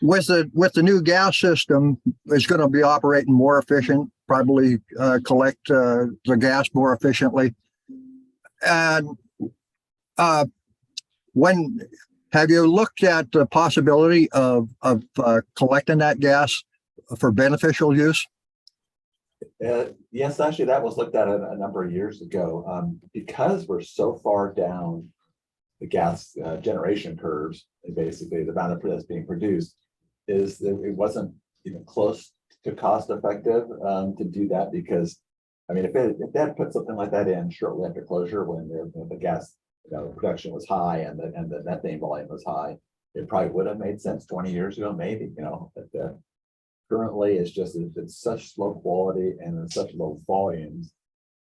With the new gas system, it's going to be operating more efficient, probably collect the gas more efficiently. And when have you looked at the possibility of collecting that gas for beneficial use? Yes, actually, that was looked at a number of years ago. Because we're so far down the gas generation curves, and basically the amount that's being produced is that it wasn't even close to cost effective to do that. Because I mean, if they had put something like that in shortly after closure, when the gas production was high and the methane volume was high, it probably would have made sense 20 years ago, maybe. But currently it's such low quality and in such low volumes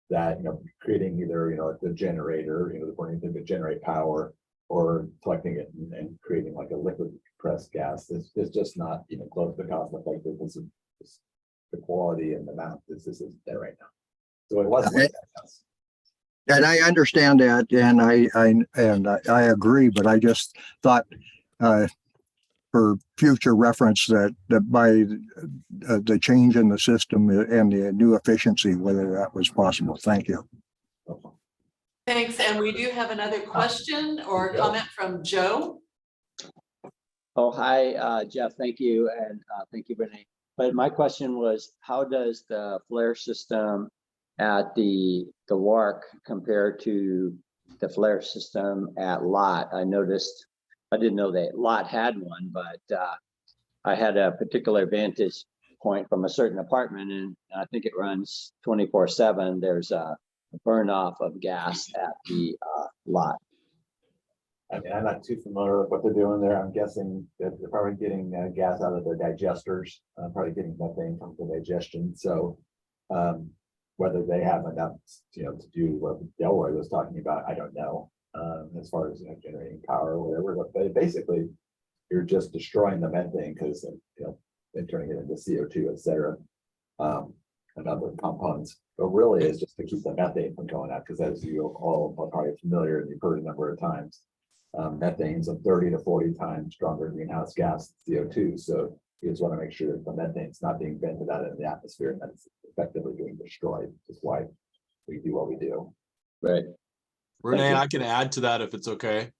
that creating either the generator, the burning thing to generate power, or collecting it and creating like a liquid compressed gas is just not close to cost effective. The quality and the amount this isn't there right now. So it wasn't like that. And I understand that, and I agree, but I just thought for future reference that by the change in the system and the new efficiency, whether that was possible. Thank you. Thanks. And we do have another question or comment from Joe. Oh, hi, Jeff. Thank you. And thank you, Renee. But my question was, how does the flare system at the WARC compare to the flare system at LOT? I noticed, I didn't know that LOT had one, but I had a particular vantage point from a certain apartment, and I think it runs 24/7. There's a burn off of gas at the LOT. I mean, I'm not too familiar with what they're doing there. I'm guessing that they're probably getting gas out of their digesters, probably getting methane from the digestion. So whether they have enough, to do what Delroy was talking about, I don't know. As far as generating power or whatever, but basically you're just destroying the methane because they're turning it into CO2, et cetera, and other components. But really, it's just to keep the methane from going out, because as you all are probably familiar and you've heard a number of times, methane's a 30 to 40 times stronger greenhouse gas than CO2. So you just want to make sure that the methane's not being vented out into the atmosphere and that it's effectively being destroyed, which is why we do what we do. Right. Renee, I can add to that if it's okay.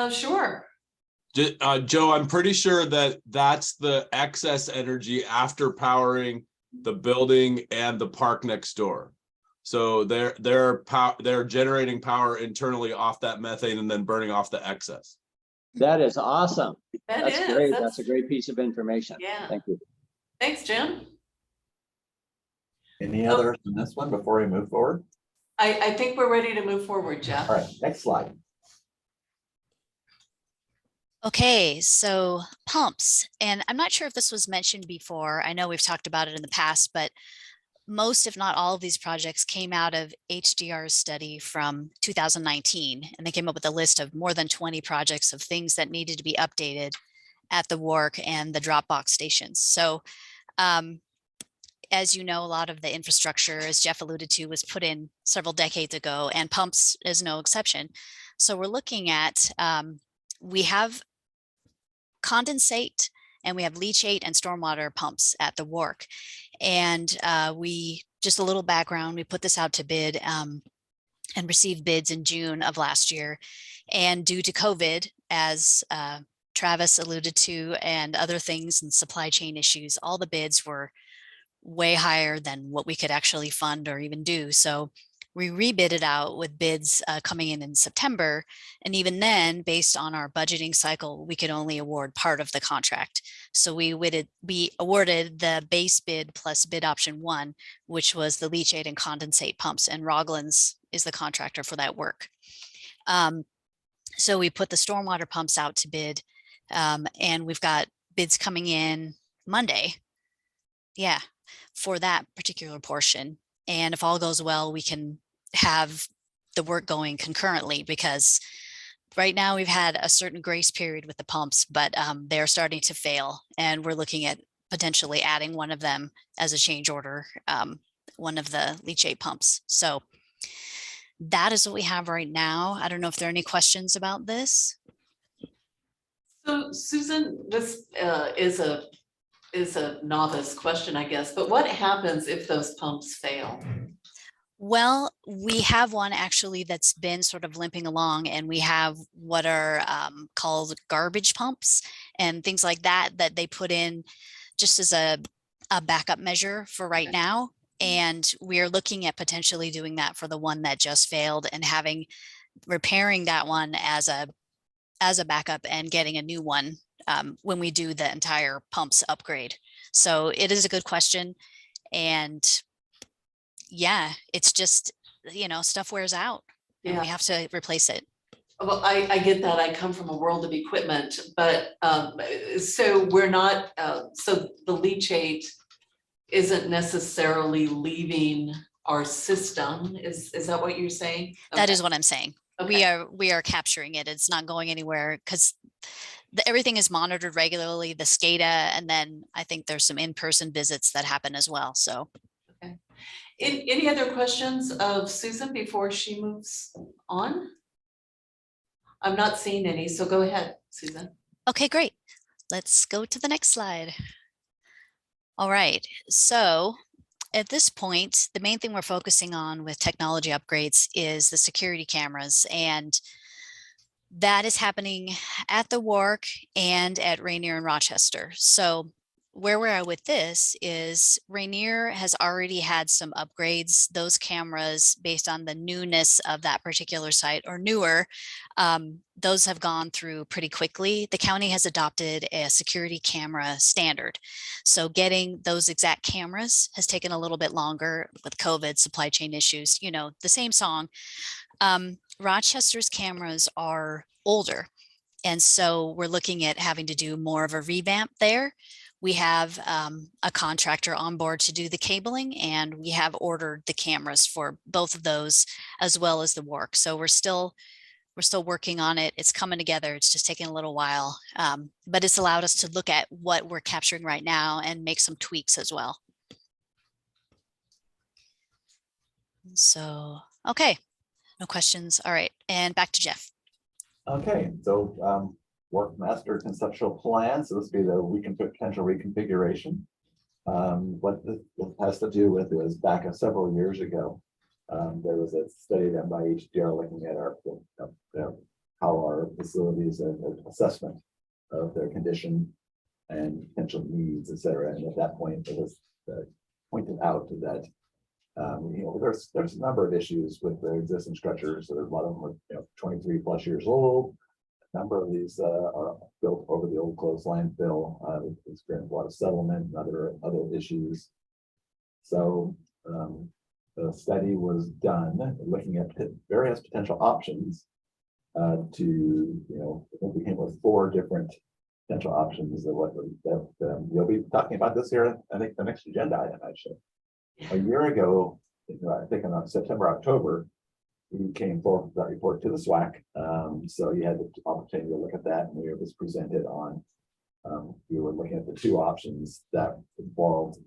Sure. Joe, I'm pretty sure that's the excess energy after powering the building and the park next door. So they're generating power internally off that methane and then burning off the excess. That is awesome. That's great. That's That's a great piece of information. Yeah. Thank you. Thanks, Jim. Any others on this one before we move forward? I think we're ready to move forward, Jeff. All right, next slide. Okay, so pumps, and I'm not sure if this was mentioned before. I know we've talked about it in the past, but most, if not all of these projects came out of HDR's study from 2019, and they came up with a list of more than 20 projects of things that needed to be updated at the WARC and the Dropbox stations. So as you know, a lot of the infrastructure, as Jeff alluded to, was put in several decades ago, and pumps is no exception. So we're looking at, we have condensate and we have leachate and stormwater pumps at the WARC. And we, just a little background, we put this out to bid and received bids in June of last year. And due to COVID, as Travis alluded to, and other things and supply chain issues, all the bids were way higher than what we could actually fund or even do. So we rebid it out with bids coming in September. And even then, based on our budgeting cycle, we could only award part of the contract. So we awarded the base bid plus bid option 1, which was the leachate and condensate pumps, and Roglan's is the contractor for that work. So we put the stormwater pumps out to bid, and we've got bids coming in Monday. Yeah, for that particular portion. And if all goes well, we can have the work going concurrently, because right now we've had a certain grace period with the pumps, but they're starting to fail. And we're looking at potentially adding one of them as a change order, one of the leachate pumps. So that is what we have right now. I don't know if there are any questions about this. So Susan, this is a novice question, I guess, but what happens if those pumps fail? Well, we have one actually that's been sort of limping along, and we have what are called garbage pumps and things like that, that they put in just as a backup measure for right now. And we are looking at potentially doing that for the one that just failed, and repairing that one as a backup and getting a new one when we do the entire pumps upgrade. So it is a good question. And yeah, it's just, stuff wears out and we have to replace it. Well, I get that. I come from a world of equipment, but so we're not, so the leachate isn't necessarily leaving our system. Is that what you're saying? That is what I'm saying. Okay. We are capturing it. It's not going anywhere, because everything is monitored regularly, the SCADA, and then I think there's some in-person visits that happen as well. So. Okay. Any other questions of Susan before she moves on? I'm not seeing any, so go ahead, Susan. Okay, great. Let's go to the next slide. All right, so at this point, the main thing we're focusing on with technology upgrades is the security cameras, and that is happening at the WARC and at Rainier and Rochester. So where we are with this is Rainier has already had some upgrades. Those cameras, based on the newness of that particular site, or newer, those have gone through pretty quickly. The county has adopted a security camera standard. So getting those exact cameras has taken a little bit longer with COVID, supply chain issues, the same song. Rochester's cameras are older, and so we're looking at having to do more of a revamp there. We have a contractor on board to do the cabling, and we have ordered the cameras for both of those, as well as the WARC. So we're still working on it. It's coming together. It's just taking a little while, but it's allowed us to look at what we're capturing right now and make some tweaks as well. So, okay, no questions. All right, and back to Jeff. Okay, so WARC master conceptual plan. So this would be the potential reconfiguration. What this has to do with is back several years ago, there was a study done by HDR looking at how our facilities and assessment of their condition and potential needs, et cetera. And at that point, it was pointed out that there's a number of issues with the existing structures. So a lot of them are 23 plus years old. A number of these are built over the old closed landfill. Experienced a lot of settlement and other issues. So the study was done looking at various potential options I think we came with 4 different potential options of what you'll be talking about this here. I think the next agenda item, actually. A year ago, I think in September, October, we came forward with that report to the SWAC. So you had the opportunity to look at that, and it was presented on. We were looking at the 2 options that involved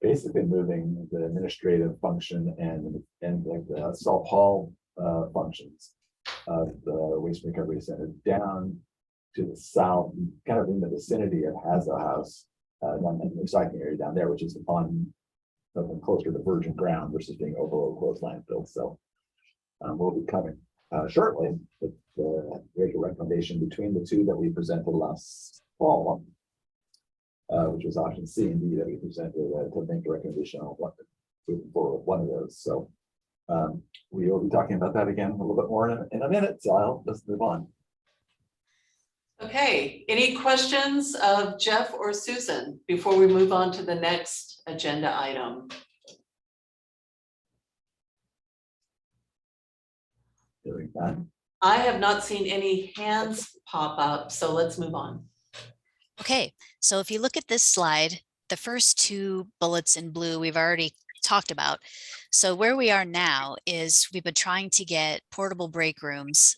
basically moving the administrative function and like the salt haul functions of the waste recovery center down to the south, kind of in the vicinity of Hazo House, down in the recycling area down there, which is on something closer to virgin ground versus being overall closed landfill. So we'll be coming shortly with the recommendation between the two that we presented last fall, which was option C and D that we presented to make a recommendation on what for one of those. So we will be talking about that again a little bit more in a minute. So I'll just move on. Okay, any questions of Jeff or Susan before we move on to the next agenda item? Doing that. I have not seen any hands pop up, so let's move on. Okay, so if you look at this slide, the first two bullets in blue we've already talked about. So where we are now is we've been trying to get portable break rooms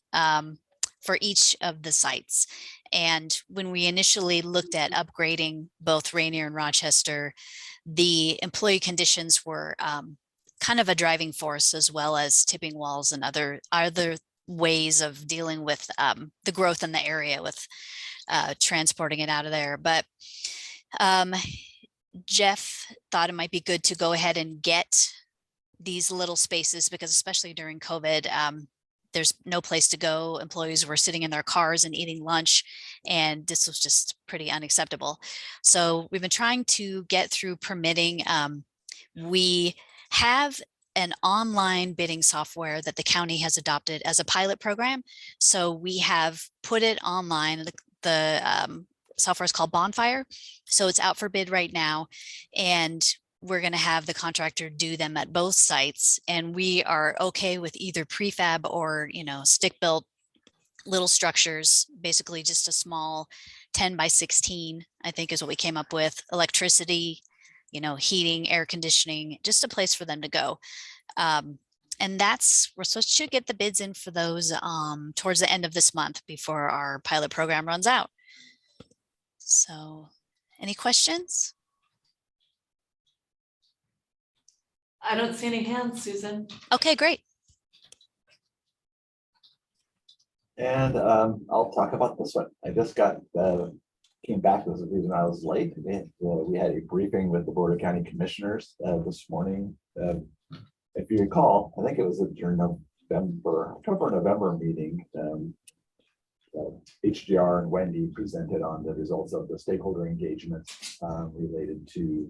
for each of the sites. And when we initially looked at upgrading both Rainier and Rochester, the employee conditions were kind of a driving force, as well as tipping walls and other ways of dealing with the growth in the area with transporting it out of there. But Jeff thought it might be good to go ahead and get these little spaces, because especially during COVID, there's no place to go. Employees were sitting in their cars and eating lunch, and this was just pretty unacceptable. So we've been trying to get through permitting. We have an online bidding software that the county has adopted as a pilot program. So we have put it online. The software is called Bonfire. So it's out for bid right now. And we're going to have the contractor do them at both sites. And we are okay with either prefab or, stick built little structures, basically just a small 10 by 16, I think is what we came up with. Electricity, heating, air conditioning, just a place for them to go. And we're supposed to get the bids in for those towards the end of this month before our pilot program runs out. So any questions? I don't see any hands, Susan. Okay, great. And I'll talk about this one. I just came back. This is the reason I was late. We had a briefing with the Board of County Commissioners this morning. If you recall, I think it was during November meeting. HDR and Wendy presented on the results of the stakeholder engagement related to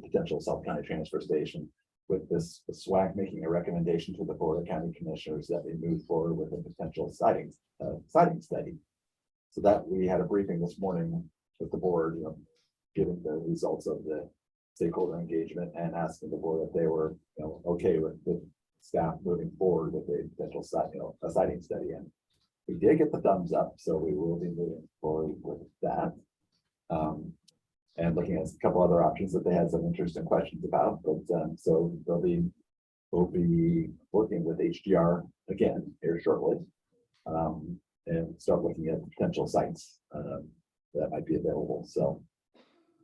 potential South County transfer station, with the SWAC making a recommendation to the Board of County Commissioners that they move forward with a potential siting study. So that we had a briefing this morning with the board, giving the results of the stakeholder engagement and asking the board if they were okay with staff moving forward with a potential siting study. And we did get the thumbs up, so we will be moving forward with that. And looking at a couple other options that they had some interesting questions about. But so we'll be working with HDR again here shortly, and start looking at potential sites that might be available. So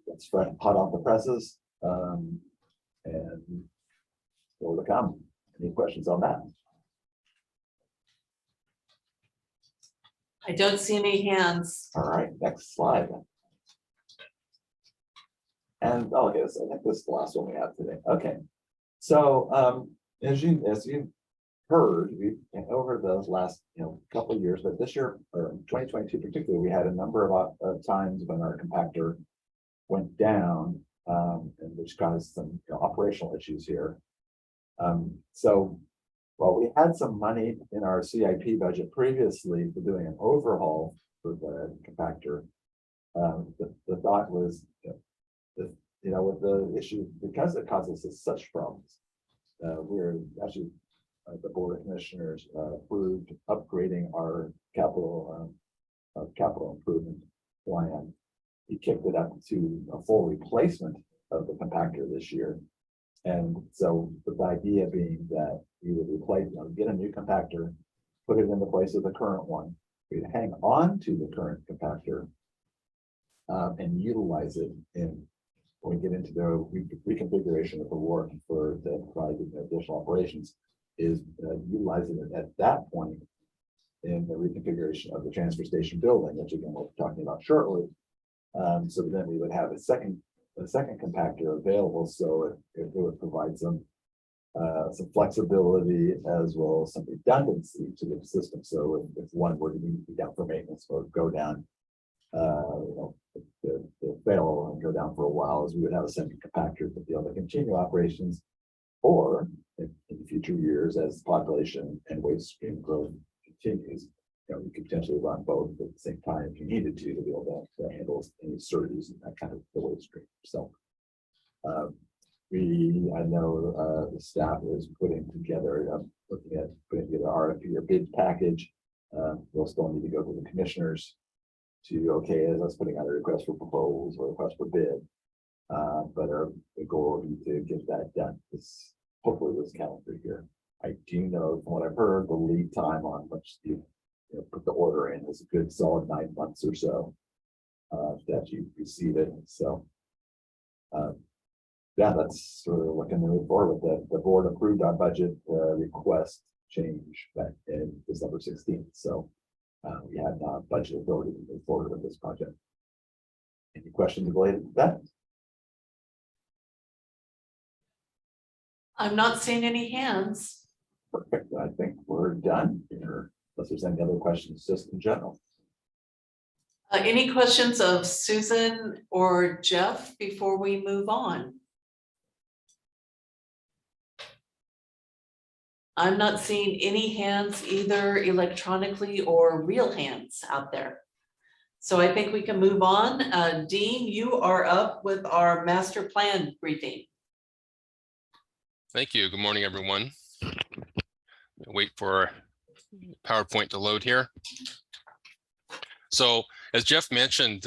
that's hot off the presses, and more to come. Any questions on that? I don't see any hands. All right, next slide. And okay, so I think this is the last one we have today. Okay, so as you heard, we over those last couple of years, but this year or 2022 particularly, we had a number of times when our compactor went down, and which caused some operational issues here. So while we had some money in our CIP budget previously for doing an overhaul for the compactor, the thought was, with the issue, because it causes us such problems, we're actually the Board of Commissioners approved upgrading our capital improvement plan. He kicked it up to a full replacement of the compactor this year. And so the idea being that we would replace, get a new compactor, put it in the place of the current one. We'd hang on to the current compactor and utilize it when we get into the reconfiguration of the work for the additional operations, is utilizing it at that point in the reconfiguration of the transfer station building, which again, we'll be talking about shortly. So then we would have a second compactor available, so it would provide some flexibility as well as some redundancy to the system. So if one were to be down for maintenance or go down, the fail and go down for a while, as we would have a second compactor to be able to continue operations, or in future years as population and waste stream growth continues, you could potentially run both at the same time if you needed to be able to handle any surges and that kind of the waste stream. So I know the staff is putting together, looking at putting together RFP or bid package. We'll still need to go to the commissioners to okay as us putting out a request for proposals or request for bid. But the goal would be to get that done hopefully this calendar year. I do know from what I've heard, the lead time on which you put the order in is a good solid 9 months or so that you receive it. So yeah, that's sort of looking to move forward with that. The board approved our budget request change back in December 16th. So we have now budget authority to move forward with this project. Any questions related to that? I'm not seeing any hands. Perfect. I think we're done here, unless there's any other questions just in general. Any questions of Susan or Jeff before we move on? I'm not seeing any hands either electronically or real hands out there. So I think we can move on. Dean, you are up with our master plan briefing. Thank you. Good morning, everyone. Wait for PowerPoint to load here. So as Jeff mentioned,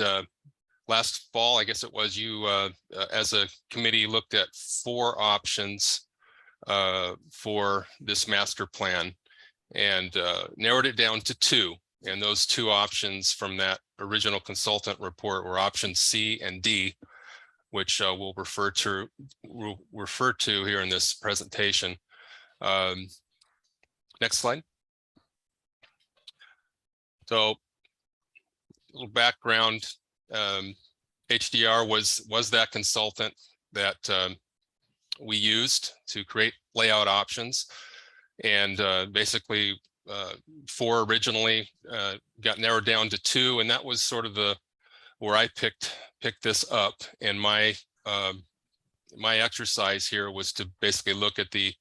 last fall, I guess it was, you as a committee looked at 4 options for this master plan and narrowed it down to 2. And those 2 options from that original consultant report were options C and D, which we'll refer to here in this presentation. Next slide. So a little background, HDR was that consultant that we used to create layout options, and basically 4 originally got narrowed down to 2, and that was sort of where I picked this up. And my exercise here was to basically look at the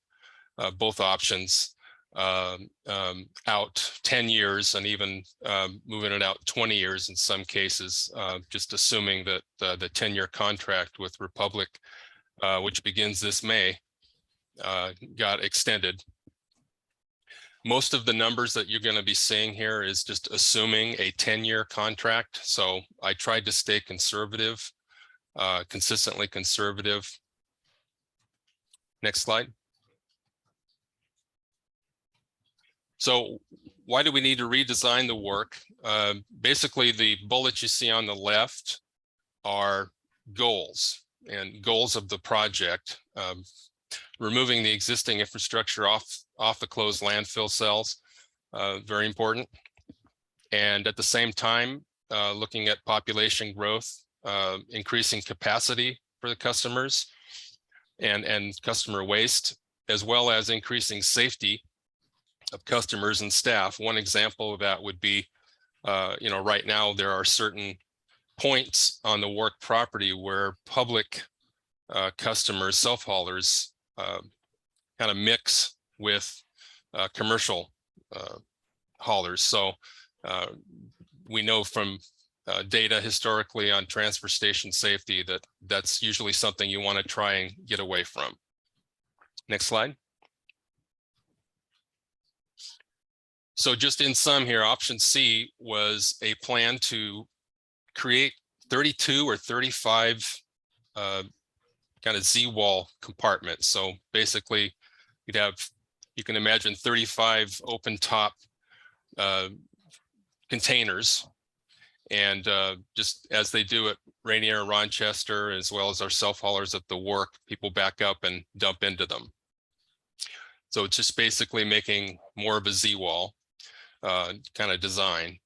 both options out 10 years and even moving it out 20 years in some cases, just assuming that the 10-year contract with Republic, which begins this May, got extended. Most of the numbers that you're going to be seeing here is just assuming a 10-year contract. So I tried to stay conservative, consistently conservative. Next slide. So why do we need to redesign the work? Basically, the bullets you see on the left are goals of the project. Removing the existing infrastructure off the closed landfill cells, very important. And at the same time, looking at population growth, increasing capacity for the customers and customer waste, as well as increasing safety of customers and staff. One example of that would be, right now there are certain points on the work property where public customers, self-haulers, kind of mix with commercial haulers. So we know from data historically on transfer station safety that that's usually something you want to try and get away from. Next slide. So just in sum here, option C was a plan to create 32 or 35 kind of Z-wall compartments. So basically you can imagine 35 open top containers, and just as they do at Rainier and Rochester, as well as our self-haulers at the work, people back up and dump into them. So it's just basically making more of a Z-wall. kind of design.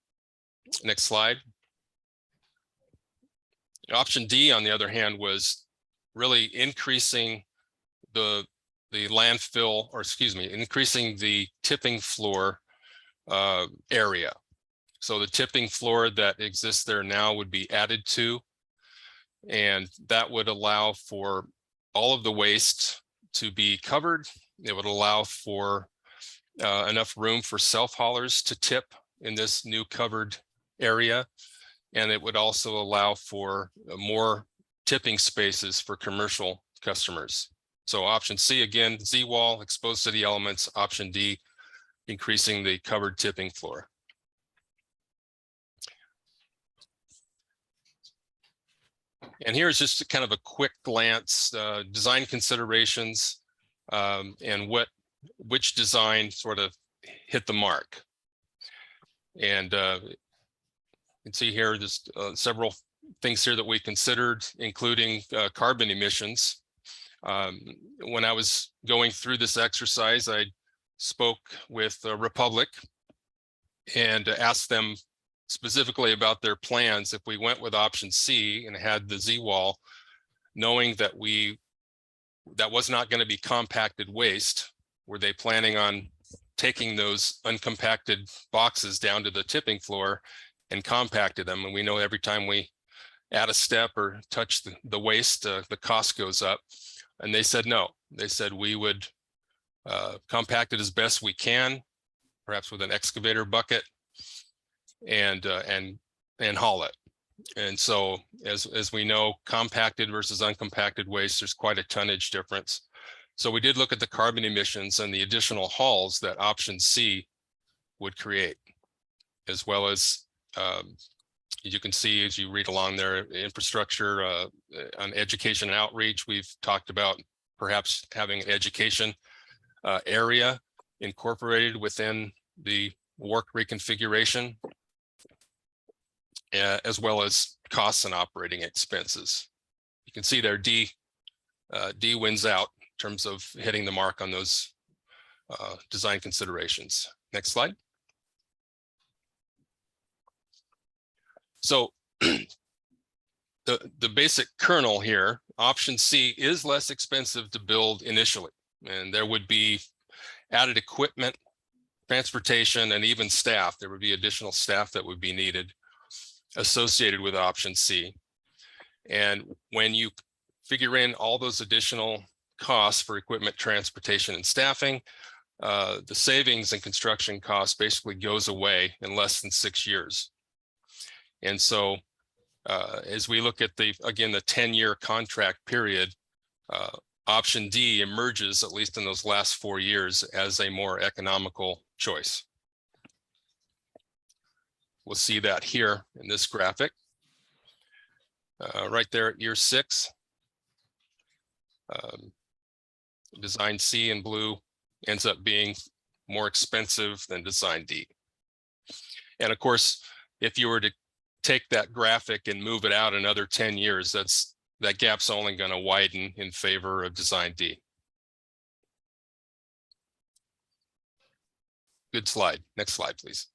Next slide. Option D, on the other hand, was really increasing the landfill, or excuse me, increasing the tipping floor area. So the tipping floor that exists there now would be added to, and that would allow for all of the waste to be covered. It would allow for enough room for self-haulers to tip in this new covered area. And it would also allow for more tipping spaces for commercial customers. So option C, again, Z-wall, exposed to the elements. Option D, increasing the covered tipping floor. And here's just kind of a quick glance, design considerations, and which design sort of hit the mark. And you can see here just several things here that we considered, including carbon emissions. When I was going through this exercise, I spoke with Republic and asked them specifically about their plans if we went with option C and had the Z-wall, knowing that that was not going to be compacted waste. Were they planning on taking those uncompacted boxes down to the tipping floor and compacted them? And we know every time we add a step or touch the waste, the cost goes up. And they said no. They said we would compact it as best we can, perhaps with an excavator bucket, and haul it. And so as we know, compacted versus uncompacted waste, there's quite a tonnage difference. So we did look at the carbon emissions and the additional hauls that option C would create, as well as you can see as you read along there, infrastructure on education and outreach. We've talked about perhaps having an education area incorporated within the work reconfiguration, as well as costs and operating expenses. You can see there D wins out in terms of hitting the mark on those design considerations. Next slide. So the basic kernel here, option C, is less expensive to build initially, and there would be added equipment, transportation, and even staff. There would be additional staff that would be needed associated with option C. And when you figure in all those additional costs for equipment, transportation, and staffing, the savings in construction costs basically goes away in less than 6 years. And so as we look at again, the 10-year contract period, option D emerges, at least in those last 4 years, as a more economical choice. We'll see that here in this graphic. Right there at year 6. Design C in blue ends up being more expensive than design D. And of course, if you were to take that graphic and move it out another 10 years, that gap's only going to widen in favor of design D. Good slide. Next slide, please.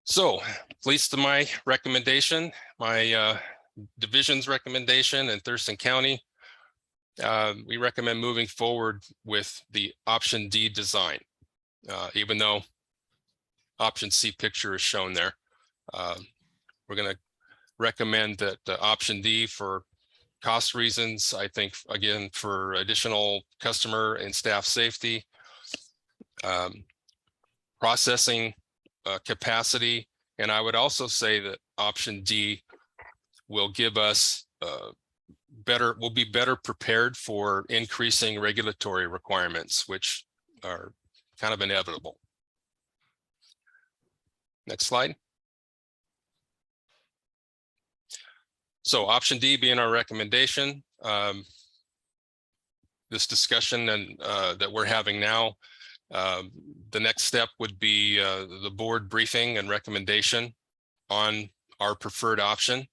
So, pleased to my recommendation, my division's recommendation in Thurston County. We recommend moving forward with the option D design, even though option C picture is shown there. We're going to recommend that option D for cost reasons. I think, again, for additional customer and staff safety, processing capacity. And I would also say that option D will give us we'll be better prepared for increasing regulatory requirements, which are kind of inevitable. Next slide. So option D being our recommendation, this discussion and that we're having now, the next step would be the board briefing and recommendation on our preferred option.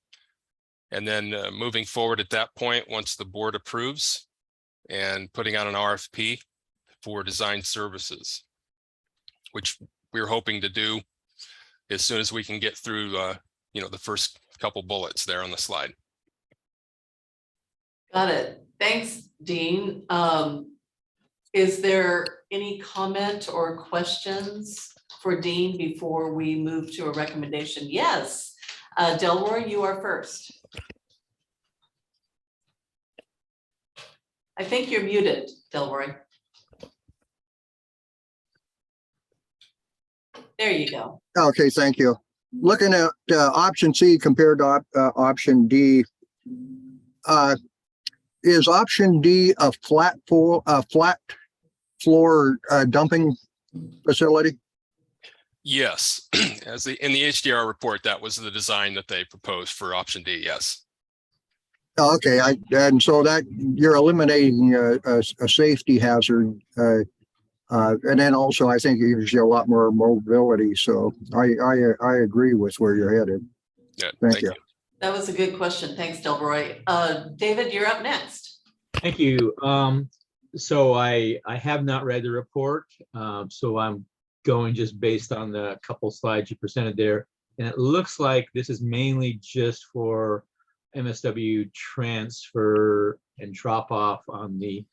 And then moving forward at that point, once the board approves, and putting out an RFP for design services, which we're hoping to do as soon as we can get through, the first couple bullets there on the slide. Got it. Thanks, Dean. Is there any comment or questions for Dean before we move to a recommendation? Yes. Delroy, you are first. I think you're muted, Delroy. There you go. Okay, thank you. Looking at option C compared to option D, is option D a flat floor dumping facility? Yes, in the HDR report, that was the design that they proposed for option D. Yes. Okay, and so that you're eliminating a safety hazard, and then also I think it gives you a lot more mobility. So I agree with where you're headed. Yeah, thank you. That was a good question. Thanks, Delroy. David, you're up next. Thank you. So I have not read the report, so I'm going just based on the couple slides you presented there. And it looks like this is mainly just for MSW transfer and drop off on the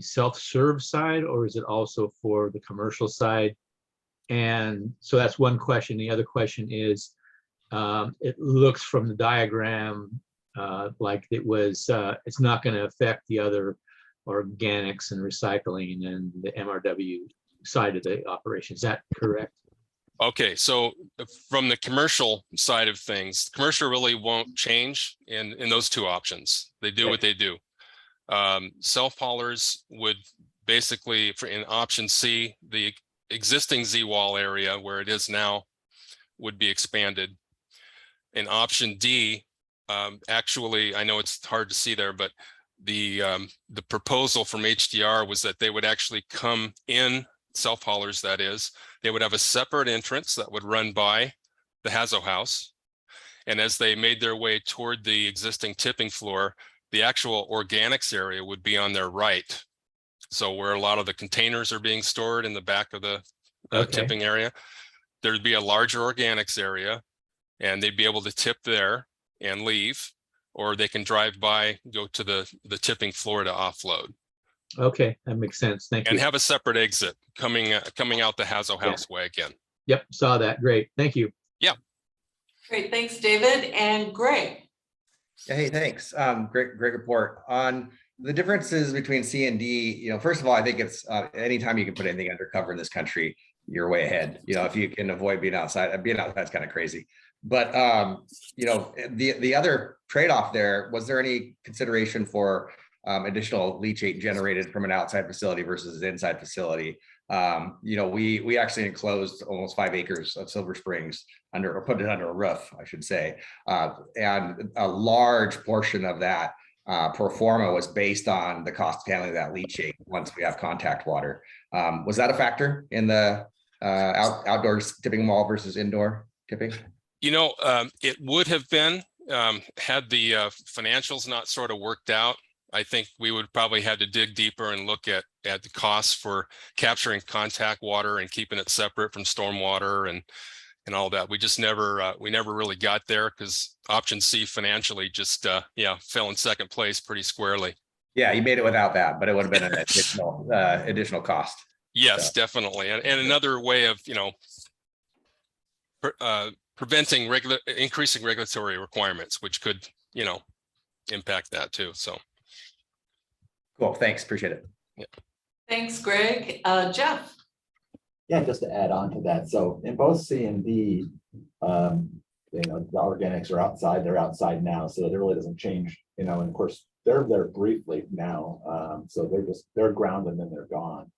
self-serve side, or is it also for the commercial side? And so that's one question. The other question is, it looks from the diagram like it's not going to affect the other organics and recycling and the MRW side of the operation. Is that correct? Okay, so from the commercial side of things, commercial really won't change in those two options. They do what they do. Self-haulers would basically, in option C, the existing Z-wall area where it is now would be expanded. In option D, actually, I know it's hard to see there, but the proposal from HDR was that they would actually come in, self-haulers that is, they would have a separate entrance that would run by the Hazo house. And as they made their way toward the existing tipping floor, the actual organics area would be on their right. So where a lot of the containers are being stored in the back of the tipping area, there'd be a larger organics area and they'd be able to tip there and leave, or they can drive by, go to the tipping floor to offload. Okay, that makes sense. Thank you. And have a separate exit coming out the Hazo house way again. Yep, saw that. Great. Thank you. Yeah. Great, thanks, David. And Greg. Hey, thanks. Great report. On the differences between C and D, first of all, I think it's anytime you can put anything undercover in this country, you're way ahead. If you can avoid being outside is kind of crazy. But the other trade-off there, was there any consideration for additional leachate generated from an outside facility versus an inside facility? We actually enclosed almost 5 acres of Silver Springs put it under a roof, I should say. And a large portion of that pro forma was based on the cost of handling that leachate once we have contact water. Was that a factor in the outdoor tipping wall versus indoor tipping? It would have been had the financials not sort of worked out. I think we would probably have to dig deeper and look at the costs for capturing contact water and keeping it separate from stormwater and all that. We just never really got there because option C financially just fell in second place pretty squarely. Yeah, you made it without that, but it would have been an additional cost. Yes, definitely. And another way of preventing increasing regulatory requirements, which could impact that too. So cool, thanks, appreciate it. Yeah. Thanks, Greg. Jeff. Yeah, just to add on to that. So in both C and D, the organics are outside, they're outside now. So it really doesn't change, and of course they're there briefly now. So they're ground and then they're gone.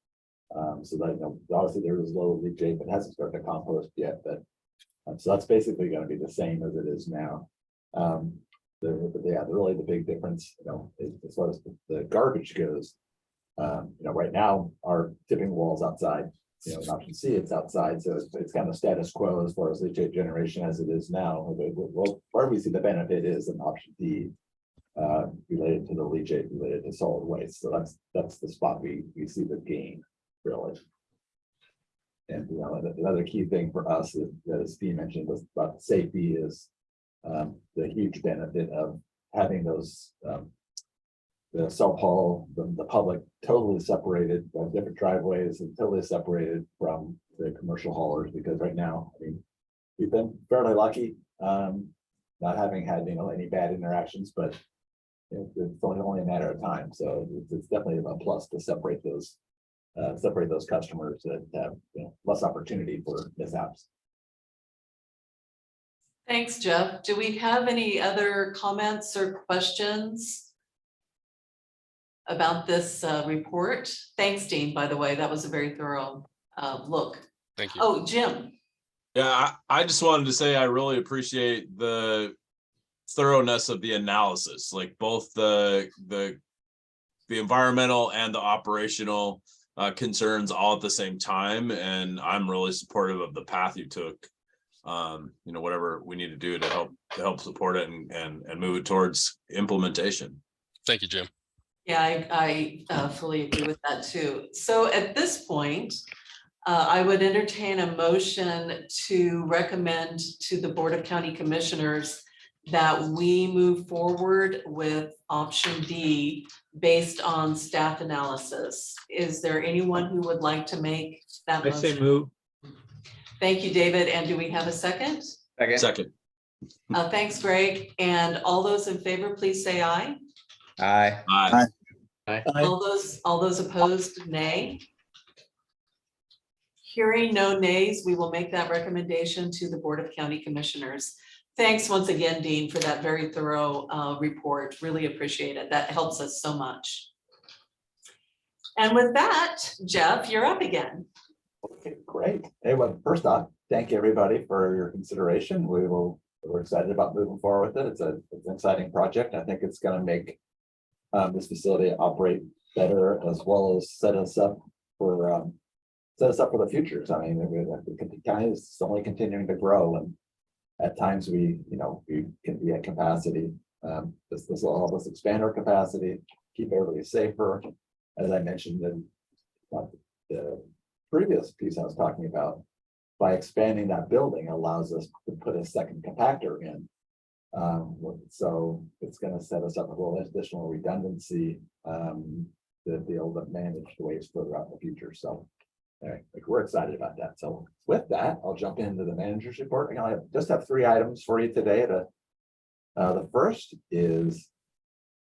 So that, obviously there is low leachate, but it hasn't started to compost yet. But so that's basically going to be the same as it is now. Really the big difference, as far as the garbage goes, right now our tipping wall's outside. In option C, it's outside, so it's kind of status quo as far as leachate generation as it is now. Well, where we see the benefit is in option D, related to the leachate, related to solid waste. So that's the spot we see the gain, really. And, another key thing for us is, as Steve mentioned, was about safety is the huge benefit of having those, the sub-hall, the public totally separated, different driveways and totally separated from the commercial haulers, because right now, I mean, we've been fairly lucky, not having had, any bad interactions, but it's only a matter of time. So it's definitely a plus to separate those customers that have less opportunity for mishaps. Thanks, Jeff. Do we have any other comments or questions about this report? Thanks, Dean, by the way. That was a very thorough look. Thank you. Oh, Jim. Yeah, I just wanted to say I really appreciate the thoroughness of the analysis, like both the environmental and the operational concerns all at the same time. And I'm really supportive of the path you took. Whatever we need to do to help support it and move it towards implementation. Thank you, Jim. Yeah, I fully agree with that too. So at this point, I would entertain a motion to recommend to the Board of County Commissioners that we move forward with option D based on staff analysis. Is there anyone who would like to make that I motion? say move. Thank you, David. And do we have a second? Second. Thanks, Greg. And all those in favor, please say aye. Aye. Aye. Aye. All those opposed, nay. Hearing no nays, we will make that recommendation to the Board of County Commissioners. Thanks once again, Dean, for that very thorough report. Really appreciate it. That helps us so much. And with that, Jeff, you're up again. Okay, great. Hey, well, first off, thank everybody for your consideration. We're excited about moving forward with it. It's an exciting project. I think it's going to make this facility operate better, as well as set us up for the futures. I mean, the county is only continuing to grow, and at times we can be at capacity. This will help us expand our capacity, keep everybody safer. As I mentioned in the previous piece I was talking about, by expanding that building allows us to put a second compactor in. So it's going to set us up with a little additional redundancy to be able to manage the waste further out in the future. So we're excited about that. So with that, I'll jump into the manager's report. I just have 3 items for you today. The first is,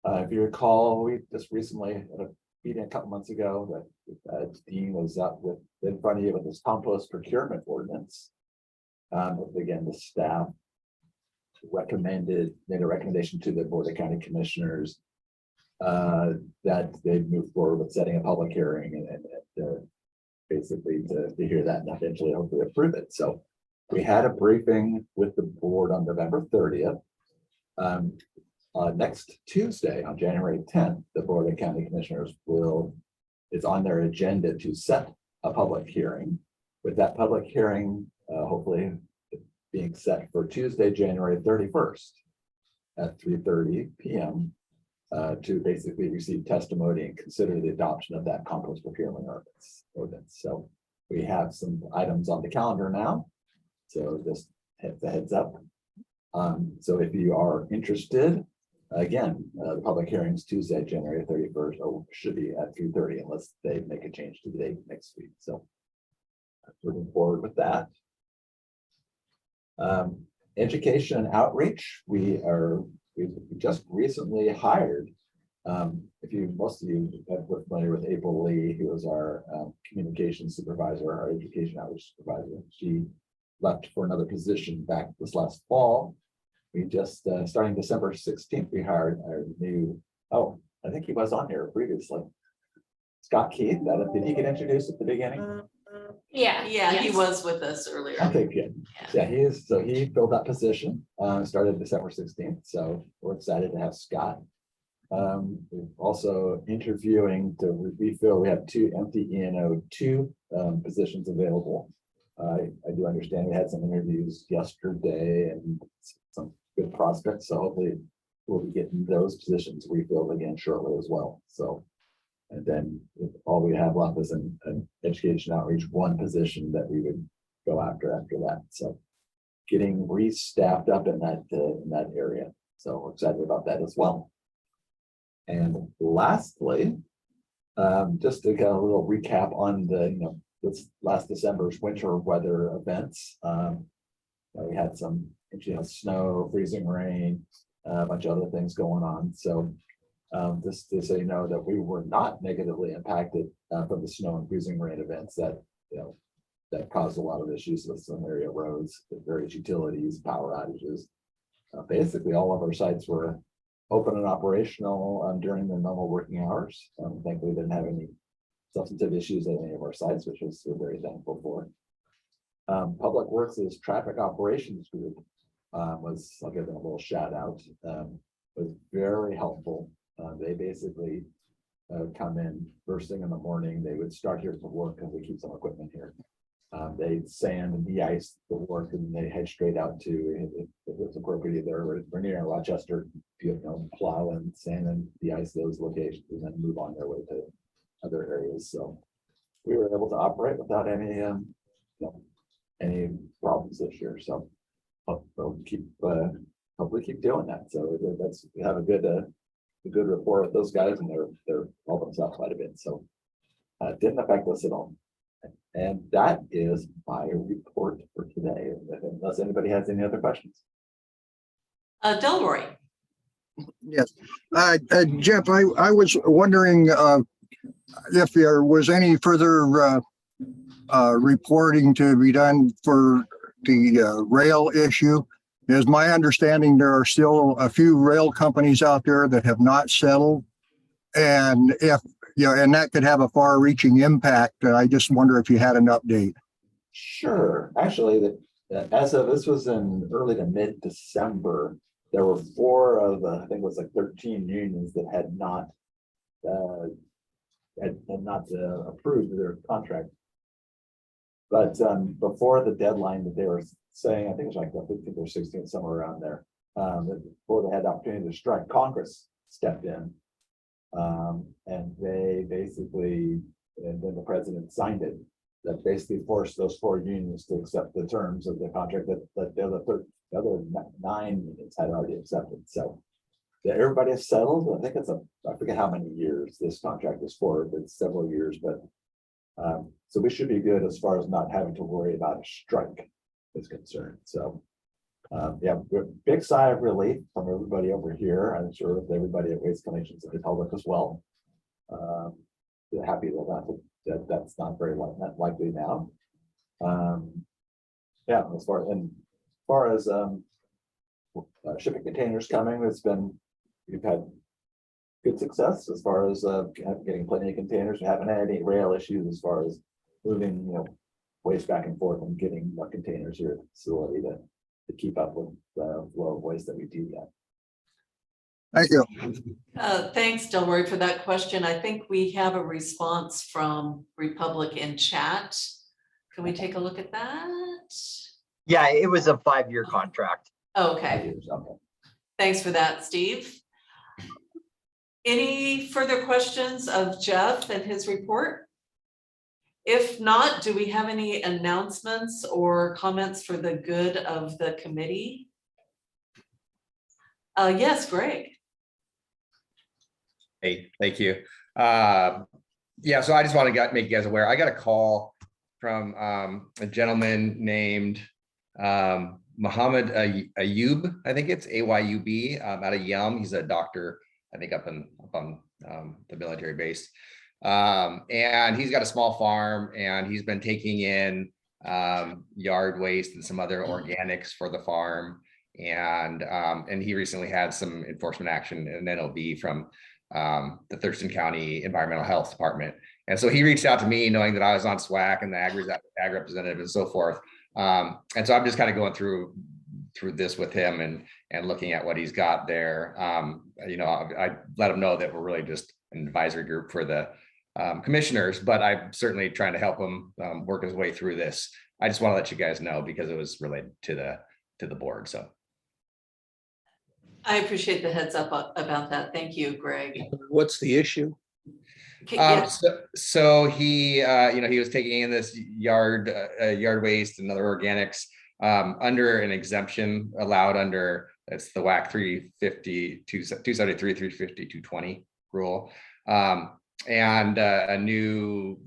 if you recall, we just recently had a meeting a couple months ago that Dean was up with in front of you with this compost procurement ordinance. Again, the staff made a recommendation to the Board of County Commissioners that they move forward with setting a public hearing and basically to hear that and eventually hopefully approve it. So we had a briefing with the board on November 30th. Next Tuesday, on January 10th, the Board of County Commissioners is on their agenda to set a public hearing. With that public hearing, hopefully being set for Tuesday, January 31st at 3:30 p.m. To basically receive testimony and consider the adoption of that compost procurement ordinance. So we have some items on the calendar now. So just heads up. So if you are interested, again, the public hearings Tuesday, January 31st, should be at 3:30 unless they make a change to the date next week. So moving forward with that. Education and outreach, we just recently hired. Most of you are familiar with April Lee, who was our communications supervisor, our education outreach supervisor. She left for another position back this last fall. We just, starting December 16th, we hired our new, I think he was on here previously. Scott Keith, did he get introduced at the beginning? Yeah. He was with us earlier. Okay, good. Yeah, he is. So he filled that position, started December 16th. So we're excited to have Scott. We're also interviewing we have 2 empty ENO2 positions available. I do understand we had some interviews yesterday and some good prospects. So hopefully we'll be getting those positions refilled again shortly as well. So And then all we have left is an education outreach, one position that we would go after that. So getting re-staffed up in that area. So we're excited about that as well. And lastly, just to get a little recap on this last December's winter weather events. We had some snow, freezing rain, a bunch of other things going on. So just to say that we were not negatively impacted from the snow and freezing rain events that that caused a lot of issues with some area roads, various utilities, power outages. Basically, all of our sites were open and operational during the normal working hours. Thankfully, we didn't have any substantive issues at any of our sites, which we're very thankful for. Public Works' traffic operations group I'll give them a little shout out, was very helpful. They basically come in first thing in the morning. They would start here for work because we keep some equipment here. They sand and de-ice the work, and they head straight out to, if it's appropriate, we're near Rochester, plow and sand and de-ice those locations, and then move on their way to other areas. So we were able to operate without any problems this year. So hopefully keep doing that. So we have a good rapport with those guys, and they're helping us out quite a bit. So it didn't affect us at all. And that is my report for today, unless anybody has any other questions. Delroy. Yes, Jeff, I was wondering if there was any further reporting to be done for the rail issue. Is my understanding there are still a few rail companies out there that have not settled, and and that could have a far-reaching impact. I just wonder if you had an update. Sure. Actually, as of this was in early to mid-December, there were 4 of the, I think it was like 13 unions that had not approved their contract. But before the deadline that they were saying, I think it was like the 15th or 16th, somewhere around there, before they had the opportunity to strike, Congress stepped in. And they basically, and then the president signed it, that basically forced those 4 unions to accept the terms of the contract that the other 9 unions had already accepted. So everybody is settled. I think I forget how many years this contract is for, but it's several years, but so we should be good as far as not having to worry about a strike is concerned. So yeah, big sigh of relief from everybody over here. I'm sure if everybody at Waste Connections and the public as well. They're happy that that's not very likely now. Yeah, as far as shipping containers coming, we've had good success as far as getting plenty of containers. We haven't had any rail issues as far as moving waste back and forth and getting more containers here at the facility to keep up with the flow of waste that we do get. Thank you. Thanks, Delroy, for that question. I think we have a response from Republic in chat. Can we take a look at that? Yeah, it was a 5-year contract. Okay. Thanks for that, Steve. Any further questions of Jeff and his report? If not, do we have any announcements or comments for the good of the committee? Yes, Greg. Hey, thank you. Yeah, so I just want to make you guys aware. I got a call from a gentleman named Muhammad Ayub. I think it's AYUB out of Yum. He's a doctor, I think up on the military base. And he's got a small farm, and he's been taking in yard waste and some other organics for the farm. And he recently had some enforcement action and NOV from the Thurston County Environmental Health Department. And so he reached out to me knowing that I was on SWAC and the ag representative and so forth. And so I'm just kind of going through this with him and looking at what he's got there. I let him know that we're really just an advisory group for the commissioners, but I'm certainly trying to help him work his way through this. I just want to let you guys know because it was related to the board. So I appreciate the heads up about that. Thank you, Greg. What's the issue? Okay, yes. So he, he was taking in this yard waste and other organics under an exemption allowed under, it's the WAC 350, 273, 350, 220 rule. And a new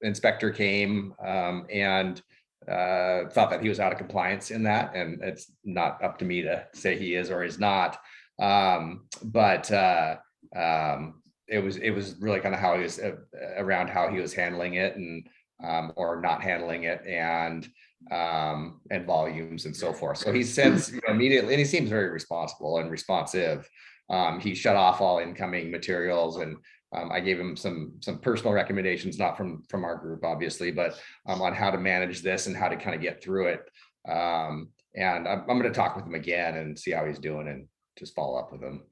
inspector came and thought that he was out of compliance in that, and it's not up to me to say he is or is not. But it was really kind of how he was around how he was handling it and or not handling it and volumes and so forth. So he's since immediately, and he seems very responsible and responsive. He shut off all incoming materials, and I gave him some personal recommendations, not from our group, obviously, but on how to manage this and how to kind of get through it. And I'm going to talk with him again and see how he's doing and just follow up with him.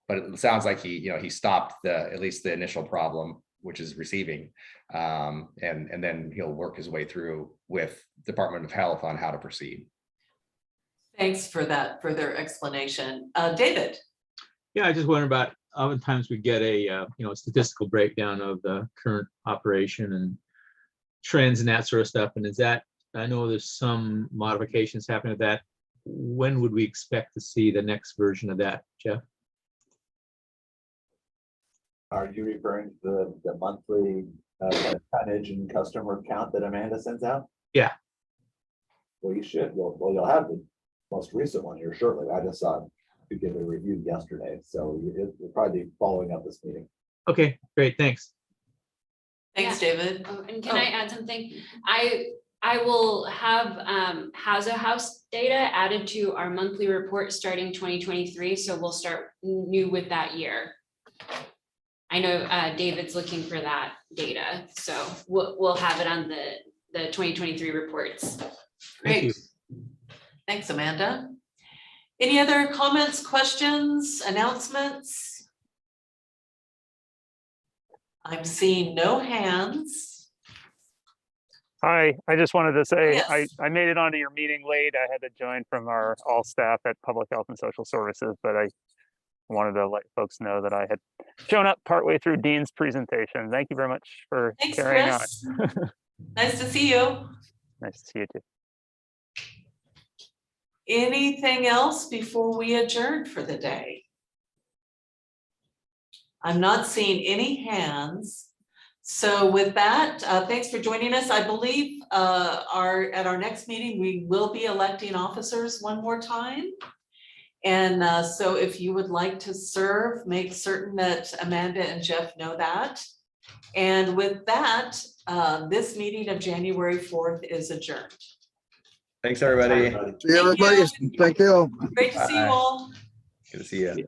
But it sounds like he stopped at least the initial problem, which is receiving, and then he'll work his way through with Department of Health on how to proceed. Thanks for that further explanation. David? Yeah, I just wonder about, oftentimes we get a statistical breakdown of the current operation and trends and that sort of stuff. And is that, I know there's some modifications happening with that. When would we expect to see the next version of that, Jeff? Are you referring to the monthly tonnage and customer count that Amanda sends out? Yeah. Well, you should. You'll have the most recent one here shortly. I just saw it to give it a review yesterday, so you'll probably be following up this meeting. Okay, great, thanks. Thanks, David. Oh, and can I add something? I will have House data added to our monthly report starting 2023, so we'll start new with that year. I know David's looking for that data, so we'll have it on the 2023 reports. Great. Thanks, Amanda. Any other comments, questions, announcements? I'm seeing no hands. Hi, I just wanted to say, Yes. I made it onto your meeting late. I had to join from our all staff at Public Health and Social Services, but I wanted to let folks know that I had shown up partway through Dean's presentation. Thank you very much for Thanks, carrying Chris. on. Nice to see you. Nice to see you too. Anything else before we adjourn for the day? I'm not seeing any hands. So with that, thanks for joining us. I believe at our next meeting, we will be electing officers one more time. And so if you would like to serve, make certain that Amanda and Jeff know that. And with that, this meeting of January 4th is adjourned. Thanks, everybody. See you, everybody. Thank you. Great to see you all. Good to see you.